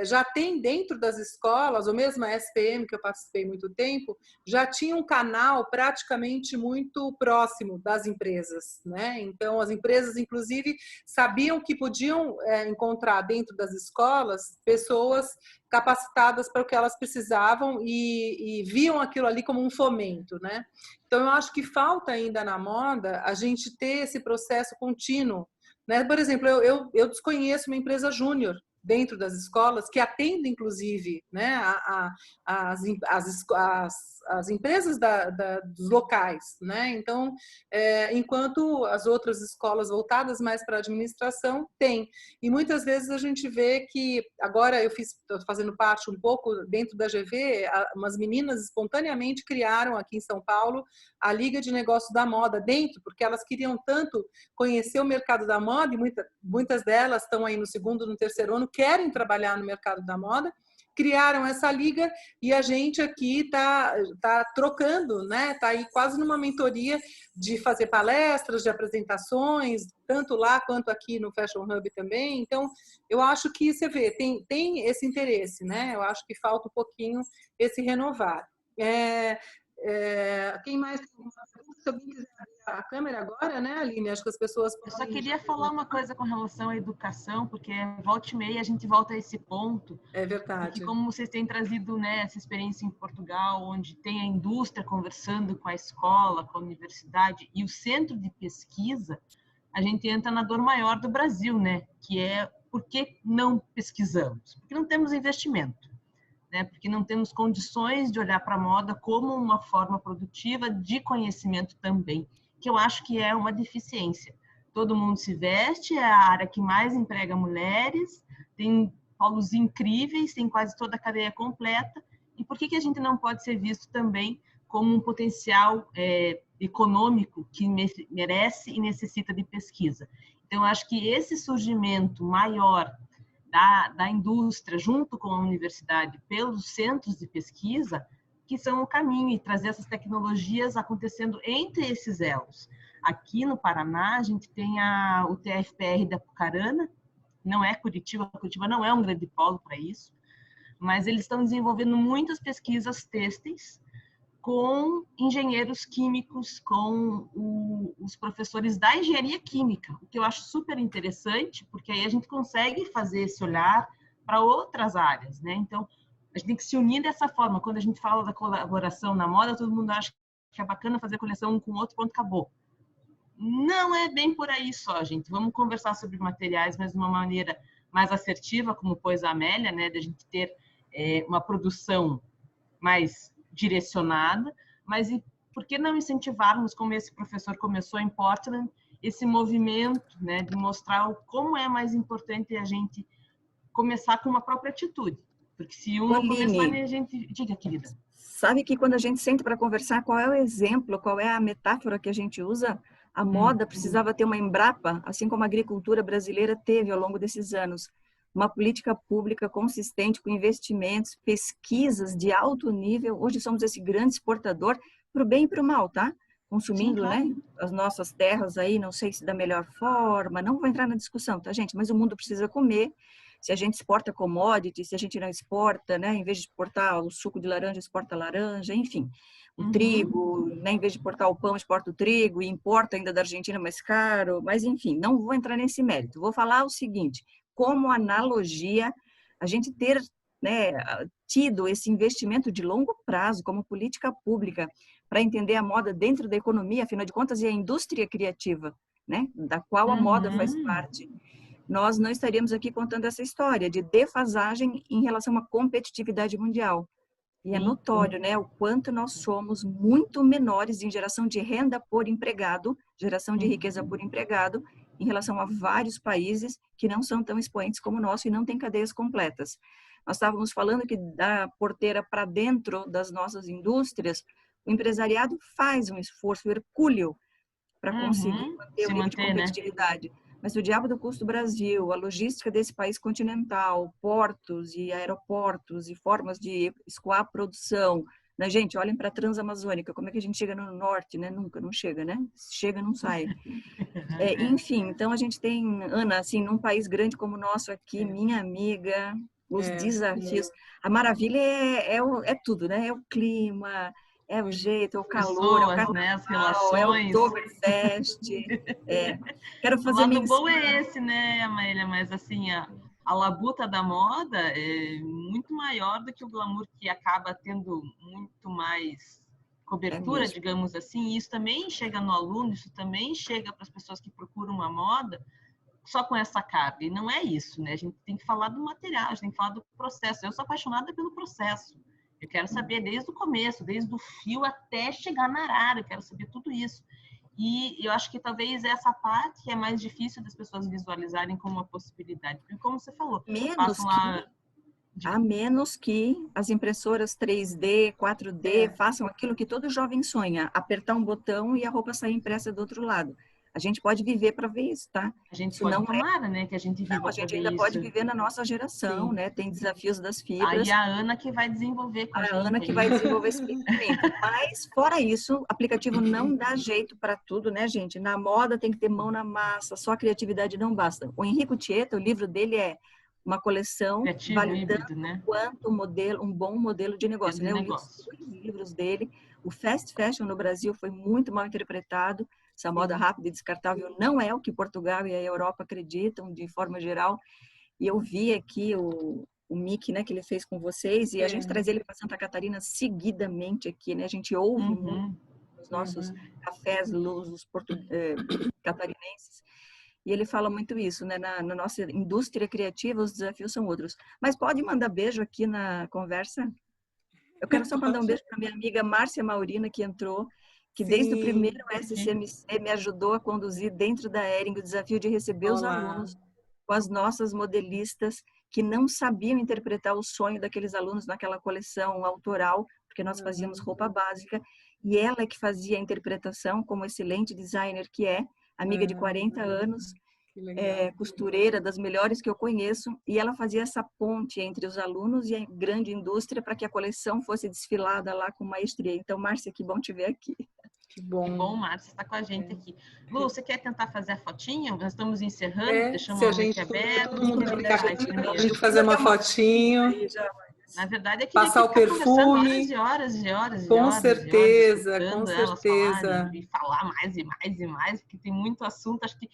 já tem dentro das escolas, ou mesmo a SPM, que eu participei muito tempo, já tinha um canal praticamente muito próximo das empresas, né? Então, as empresas, inclusive, sabiam que podiam encontrar dentro das escolas pessoas capacitadas para o que elas precisavam e viam aquilo ali como um fomento, né? Então, eu acho que falta ainda na moda a gente ter esse processo contínuo, né? Por exemplo, eu desconheço uma empresa júnior dentro das escolas que atende, inclusive, né, as empresas dos locais, né? Então, enquanto as outras escolas voltadas mais para a administração têm. E muitas vezes a gente vê que, agora estou fazendo parte um pouco dentro da GV, umas meninas espontaneamente criaram aqui em São Paulo a Liga de Negócios da Moda dentro, porque elas queriam tanto conhecer o mercado da moda, e muitas delas estão aí no segundo, no terceiro ano, querem trabalhar no mercado da moda, criaram essa liga e a gente aqui tá trocando, né? Tá aí quase numa mentoria de fazer palestras, de apresentações, tanto lá quanto aqui no Fashion Hub também. Então, eu acho que você vê, tem esse interesse, né? Eu acho que falta um pouquinho esse renovar. Quem mais? Se alguém quiser abrir a câmera agora, né, Aline? Acho que as pessoas... Eu só queria falar uma coisa com relação à educação, porque volta e meia a gente volta a esse ponto. É verdade. Porque como vocês têm trazido, né, essa experiência em Portugal, onde tem a indústria conversando com a escola, com a universidade e o centro de pesquisa, a gente entra na dor maior do Brasil, né? Que é por que não pesquisamos? Porque não temos investimento. Né, porque não temos condições de olhar para a moda como uma forma produtiva de conhecimento também, que eu acho que é uma deficiência. Todo mundo se veste, é a área que mais emprega mulheres, tem polos incríveis, tem quase toda a cadeia completa, e por que a gente não pode ser visto também como um potencial econômico que merece e necessita de pesquisa? Então, eu acho que esse surgimento maior da indústria, junto com a universidade, pelos centros de pesquisa, que são o caminho, e trazer essas tecnologias acontecendo entre esses elos. Aqui no Paraná, a gente tem o TFPR da Apucarana, não é Curitiba não é um grande polo para isso, mas eles estão desenvolvendo muitas pesquisas têxteis com engenheiros químicos, com os professores da engenharia química, o que eu acho super interessante, porque aí a gente consegue fazer esse olhar para outras áreas, né? Então, a gente tem que se unir dessa forma. Quando a gente fala da colaboração na moda, todo mundo acha que é bacana fazer coleção um com o outro, pronto, acabou. Não é bem por aí só, gente. Vamos conversar sobre materiais, mas de uma maneira mais assertiva, como pôs a Amélia, né? De a gente ter uma produção mais direcionada, mas e por que não incentivarmos, como esse professor começou em Portland, esse movimento, né, de mostrar como é mais importante a gente começar com uma própria atitude, porque se um não começar, a gente... Diga, querida. Sabe que quando a gente senta para conversar, qual é o exemplo, qual é a metáfora que a gente usa? A moda precisava ter uma Embrapa, assim como a agricultura brasileira teve ao longo desses anos. Uma política pública consistente com investimentos, pesquisas de alto nível. Hoje somos esse grande exportador para o bem e para o mal, tá? Consumindo, sim, claro, né, as nossas terras aí, não sei se da melhor forma, não vou entrar na discussão, tá, gente? Mas o mundo precisa comer. Se a gente exporta commodities, se a gente não exporta, né, em vez de exportar o suco de laranja, exporta laranja, enfim. O trigo, né, em vez de exportar o pão, exporta o trigo, e importa ainda da Argentina mais caro, mas enfim, não vou entrar nesse mérito. Vou falar o seguinte: como analogia, a gente ter, né, tido esse investimento de longo prazo como política pública para entender a moda dentro da economia, afinal de contas, é a indústria criativa, né, da qual a moda faz parte. Nós não estaríamos aqui contando essa história de defasagem em relação à competitividade mundial. E é notório, né, o quanto nós somos muito menores em geração de renda por empregado, geração de riqueza por empregado, em relação a vários países que não são tão expoentes como o nosso e não têm cadeias completas. Nós estávamos falando que da porteira para dentro das nossas indústrias, o empresariado faz um esforço hercúleo para conseguir manter o nível de competitividade. Né? Mas o diabo do custo do Brasil, a logística desse país continental, portos e aeroportos e formas de escoar a produção, Né, gente, olhem para a Transamazônica, como é que a gente chega no norte, né? Nunca, não chega, né? Chega, não sai. Enfim, então a gente tem, Ana, assim, num país grande como o nosso aqui, minha amiga, os desafios. A maravilha é tudo, né? É o clima, é o jeito, é o calor, é o Pessoas, carnaval, né? As é o relações. Oktoberfest. Quero O fazer lado bom menção. é esse, né, Amélia? Mas assim, a labuta da moda é muito maior do que o glamour, que acaba tendo muito mais cobertura, mesmo. digamos assim. E isso também chega no aluno, isso também chega para as pessoas que procuram uma moda só com essa carga. E não é isso, né? A gente tem que falar do material, a gente tem que falar do processo. Eu sou apaixonada pelo processo. Eu quero saber desde o começo, desde o fio até chegar na arara, eu quero saber tudo isso. E eu acho que talvez essa parte é mais difícil das pessoas visualizarem como uma possibilidade. Porque, como você falou, passam lá... A menos que as impressoras 3D, 4D façam aquilo que todo jovem sonha, apertar um botão e a roupa sair impressa do outro lado. A gente pode viver para ver isso, tá? A gente isso pode não tomar, né? Que a gente viva a gente para ver ainda isso. pode viver na nossa geração, Sim. né? Tem desafios das Aí fibras. a Ana que vai desenvolver com a gente. A Ana que vai desenvolver esse pensamento. Mas, fora isso, aplicativo não dá jeito para tudo, né, gente? Na moda tem que ter mão na massa, só a criatividade não basta. O Enrico Tieta, o livro dele é uma coleção Criativo, validando híbrido, né? quanto um bom modelo de negócio. Né? Eu li os 2 livros dele. O fast fashion no Brasil foi muito mal interpretado. Essa moda rápida e descartável não é o que Portugal e a Europa acreditam, de forma geral. E eu vi aqui o Mickey, né, que ele fez com vocês, e a gente traz ele para Santa Catarina seguidamente aqui, né? A gente ouve muito nos nossos cafés, os catarinenses. E ele fala muito isso, né? Na nossa indústria criativa, os desafios são outros. Mas pode mandar beijo aqui na conversa? Eu quero só mandar um beijo para minha amiga Márcia Maurina, que entrou, que desde o primeiro SCMC me ajudou a conduzir dentro da Hering o desafio de receber os alunos com as nossas modelistas que não sabiam interpretar o sonho daqueles alunos naquela coleção autoral, porque nós fazíamos roupa básica, e ela é que fazia a interpretação como excelente designer que é, amiga de 40 anos, costureira das melhores que eu conheço, e ela fazia essa ponte entre os alunos e a grande indústria para que a coleção fosse desfilada lá com maestria. Então, Márcia, que bom te ver aqui. Que bom. Que bom, Márcia, está com a gente aqui. Lu, você quer tentar fazer a fotinha? Nós estamos encerrando, deixamos se a o gente aberto. todo mundo clicar, a gente fazer uma fotinho. Na verdade, é que passar o perfume. Horas e horas e horas. Com certeza, com certeza. E falar mais e mais e mais, porque tem muito assunto. Acho que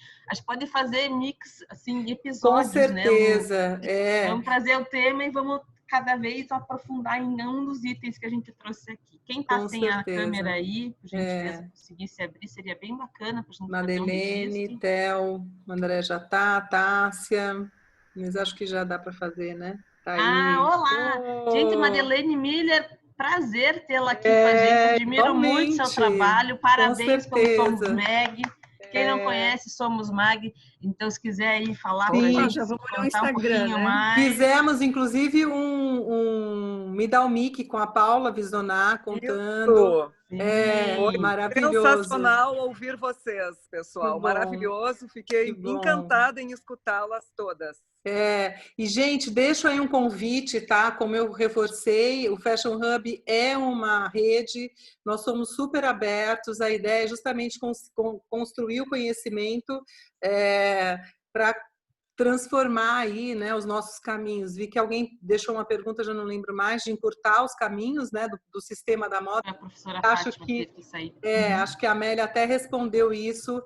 pode fazer mix, assim, de episódios, com certeza, né? Vamos trazer o tema e vamos cada vez aprofundar em um dos itens que a gente trouxe aqui. Quem está sem a câmera aí, por gentileza, conseguisse abrir, seria bem bacana para a gente fazer um registro. Madeleine, Theo, André já tá, Tássia, mas acho que já dá para fazer, né? Tá aí. Olá! Gente, Madeleine Miller, prazer tê-la aqui com a gente. Admiro muito seu trabalho. Parabéns pelo Somos Mag. Quem não conhece, Somos Mag. Então, se quiser aí falar para a gente, já vamos olhar o Instagram, um pouquinho mais. Fizemos, inclusive, um Me Dá o Mic com a Paula Visonar, contando. Foi maravilhoso. Sensacional ouvir vocês, pessoal. Maravilhoso. Fiquei encantada em escutá-las todas. E, gente, deixo aí um convite, tá? Como eu reforcei, o Fashion Hub é uma rede, nós somos super abertos, a ideia é justamente construir o conhecimento para transformar aí, né, os nossos caminhos. Vi que alguém deixou uma pergunta, já não lembro mais, de encurtar os caminhos, né, do sistema da moda. A professora acho Fátima que teve que sair. Acho que a Amélia até respondeu isso,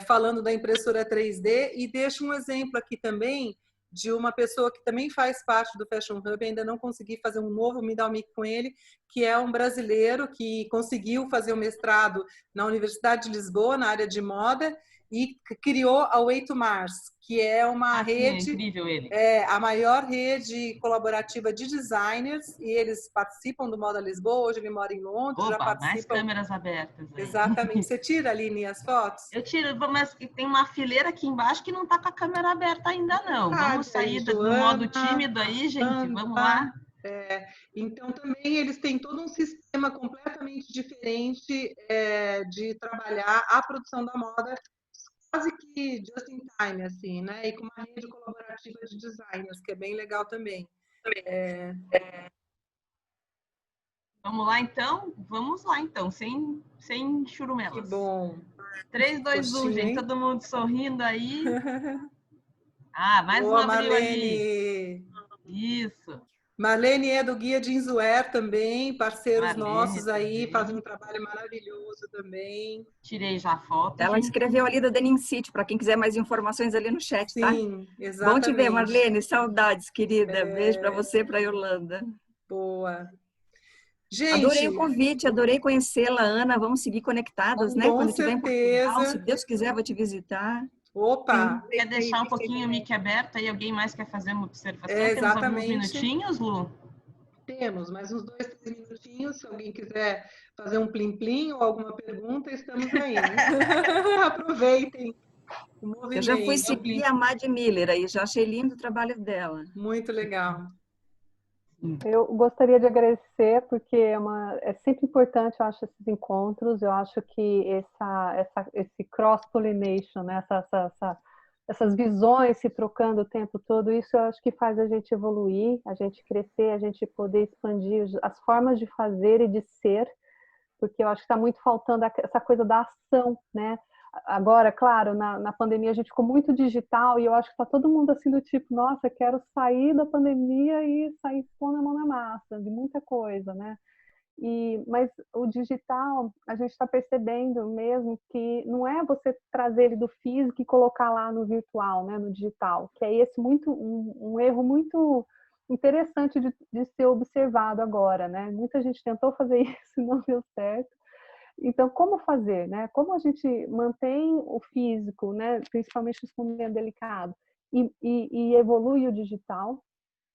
falando da impressora 3D, e deixo um exemplo aqui também de uma pessoa que também faz parte do Fashion Hub, ainda não consegui fazer um novo Me Dá o Mic com ele, que é um brasileiro que conseguiu fazer o mestrado na Universidade de Lisboa, na área de moda, e criou a Way to Mars, que é uma rede, incrível ele. A maior rede colaborativa de designers, e eles participam do Moda Lisboa. Hoje ele mora em Londres. Opa, já participam. Mais câmeras abertas. Aí. Exatamente. Você tira, Aline, as fotos? Eu tiro, mas tem uma fileira aqui embaixo que não está com a câmera aberta ainda não. Vamos sair do modo tímido aí, gente. Vamos lá. Então, também eles têm todo um sistema completamente diferente de trabalhar a produção da moda, quase que just in time, assim, né? E com uma rede colaborativa de designers, que é bem legal também. Vamos lá, então? Vamos lá, então, sem churumelas. Que bom. 3, 2, 1, gente. Todo mundo sorrindo aí. Ah, mais Boa, um abril ali. Marlene. Isso. Marlene é do Guia de Inzuer também, parceiros Marlene nossos aí, também. fazem um trabalho maravilhoso também. Tirei já a foto. Ela gente. escreveu ali da Denim City, para quem quiser mais informações ali no chat, tá? Sim, exatamente. Bom te ver, Marlene. Saudades, querida. Beijo para você, para a Yolanda. Boa. Gente, adorei o convite, adorei conhecê-la, Ana. Vamos seguir conectadas, né? com Quando tiver em certeza. Portugal, se Deus quiser, vou te visitar. Opa! Quer deixar um pouquinho o mic aberto aí? Alguém mais quer fazer uma observação? Temos alguns minutinhos, Lu? Temos, mais uns 2, 3 minutinhos. Se alguém quiser fazer um plim-plim ou alguma pergunta, estamos aí. Aproveitem o movimento. Eu já fui seguir a Mad Miller aí, já achei lindo o trabalho dela. Muito legal. Eu gostaria de agradecer, porque é sempre importante, eu acho, esses encontros. Eu acho que esse cross-pollination, né? Essas visões se trocando o tempo todo, isso eu acho que faz a gente evoluir, a gente crescer, a gente poder expandir as formas de fazer e de ser, porque eu acho que está muito faltando essa coisa da ação, né? Agora, claro, na pandemia a gente ficou muito digital e eu acho que está todo mundo assim do tipo, nossa, quero sair da pandemia e sair pondo a mão na massa, de muita coisa, né? Mas o digital, a gente está percebendo mesmo que não é você trazer ele do físico e colocar lá no virtual, né, no digital, que é esse um erro muito interessante de ser observado agora, né? Muita gente tentou fazer isso e não deu certo. Então, como fazer, né? Como a gente mantém o físico, né? Principalmente nesse momento delicado, e evolui o digital.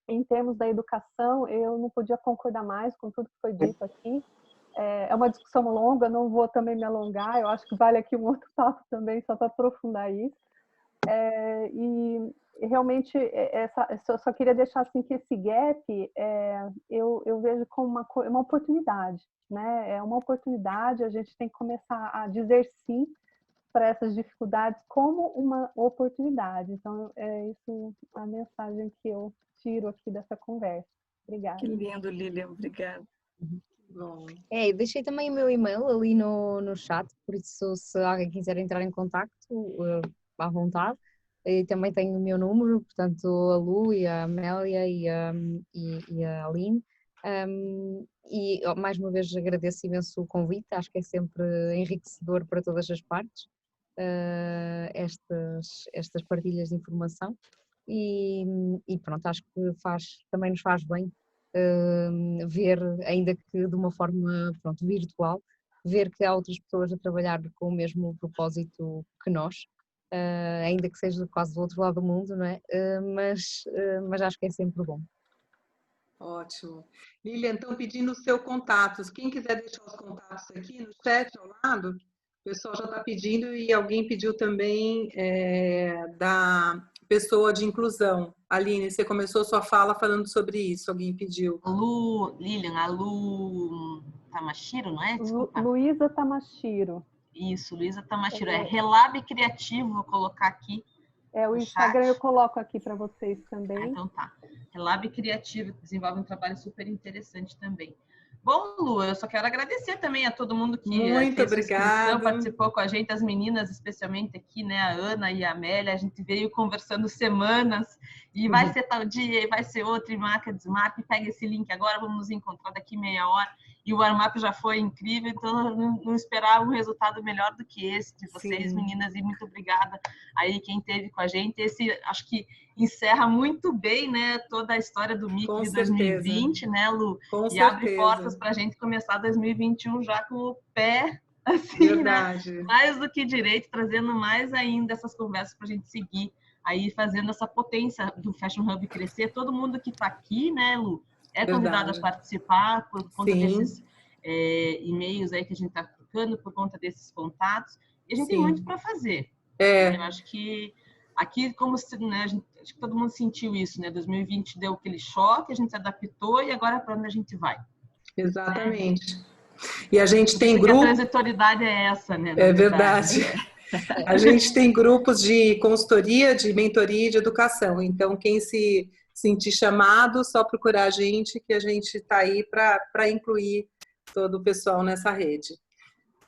Em termos da educação, eu não podia concordar mais com tudo que foi dito aqui. É uma discussão longa, não vou também me alongar, eu acho que vale aqui um outro papo também, só para aprofundar isso. E realmente, eu só queria deixar assim que esse gap, eu vejo como uma oportunidade, né? É uma oportunidade, a gente tem que começar a dizer sim para essas dificuldades como uma oportunidade. Então, é isso a mensagem que eu tiro aqui dessa conversa. Obrigada. Que lindo, Lilian. Obrigada. Bom. Eu deixei também o meu e-mail ali no chat, por isso se alguém quiser entrar em contacto, à vontade. E também tenho o meu número, portanto a Lu e a Amélia e a Aline. E mais uma vez agradeço imenso o convite, acho que é sempre enriquecedor para todas as partes estas partilhas de informação e pronto, acho que também nos faz bem ver, ainda que de uma forma virtual, ver que há outras pessoas a trabalhar com o mesmo propósito que nós, ainda que seja quase do outro lado do mundo, não é? Mas acho que é sempre bom. Ótimo. Lilian, então pedindo o seu contato. Quem quiser deixar os contatos aqui no chat ao lado, o pessoal já está pedindo e alguém pediu também da pessoa de inclusão. Aline, você começou sua fala falando sobre isso, alguém pediu. Lilian, a Lu Tamashiro, não é? Desculpa. Luísa Tamashiro. Isso, Luísa Tamashiro. É Relab Criativo, vou colocar aqui. O Instagram eu coloco aqui para vocês também. Então tá. Relab Criativo, que desenvolve um trabalho super interessante também. Bom, Lu, eu só quero agradecer também a todo mundo que muito fez obrigada, participou com a gente, as meninas especialmente aqui, né, a Ana e a Amélia, a gente veio conversando semanas, e vai ser tal dia, e vai ser outro, e marca, desmarca, e pega esse link agora, vamos nos encontrar daqui meia hora, e o warm-up já foi incrível, então não esperava um resultado melhor do que esse de vocês, sim, meninas, e muito obrigada aí quem esteve com a gente. Esse, acho que encerra muito bem, né, toda a história do MIC de 2020, né, Lu? Com e certeza. Abre portas para a gente começar 2021 já com o pé, assim, verdade, né? Mais do que direito, trazendo mais ainda essas conversas para a gente seguir aí fazendo essa potência do Fashion Hub crescer. Todo mundo que está aqui, né, Lu, é convidado a participar por conta desses e-mails aí que a gente está aplicando, por conta desses contatos. E a gente tem muito para fazer. Eu acho que aqui, como se, né, acho que todo mundo sentiu isso, né? 2020 deu aquele choque, a gente se adaptou e agora para onde a gente vai? Exatamente. E a gente tem grupos... A transitoriedade é essa, né? É verdade. A gente tem grupos de consultoria, de mentoria e de educação. Então, quem se sentir chamado, só procurar a gente, que a gente está aí para incluir todo o pessoal nessa rede.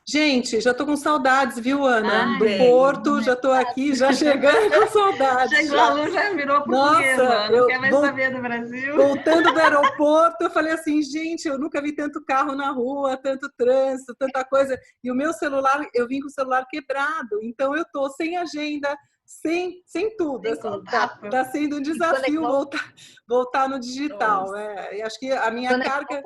Gente, já estou com saudades, viu, Ana? Do Ai, Porto, já estou aqui, já chegando com saudades. Chegou a Lu, já virou portuguesa, Nossa, não quer mais saber do Brasil. Voltando do aeroporto, eu falei assim, gente, eu nunca vi tanto carro na rua, tanto trânsito, tanta coisa. E o meu celular, eu vim com o celular quebrado, então eu estou sem agenda, sem tudo. Assim, tá sendo um desafio voltar no digital. E acho que a minha carga...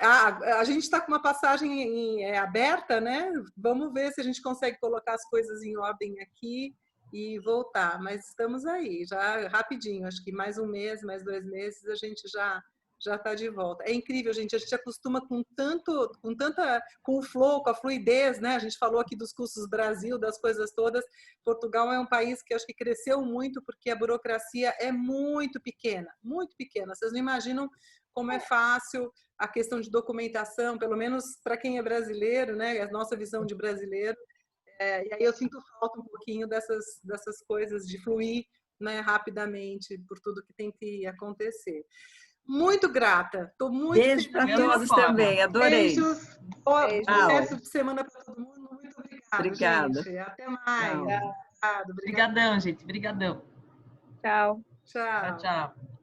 a gente está com uma passagem aberta, né? Vamos ver se a gente consegue colocar as coisas em ordem aqui e voltar. Mas estamos aí, já rapidinho. Acho que mais um mês, mais 2 meses, a gente já está de volta. É incrível, gente. A gente acostuma com o flow, com a fluidez, né? A gente falou aqui dos cursos Brasil, das coisas todas. Portugal é um país que acho que cresceu muito porque a burocracia é muito pequena, muito pequena. Vocês não imaginam como é fácil a questão de documentação, pelo menos para quem é brasileiro, né? A nossa visão de brasileiro. E aí eu sinto falta um pouquinho dessas coisas de fluir, né, rapidamente por tudo que tem que acontecer. Muito grata, estou muito Beijo para todos também, adorei. Beijos, bom resto de semana para todo mundo. Muito obrigada, gente. Até mais. Obrigadão, gente. Obrigadão. Tchau. Tchau. Tchau, tchau.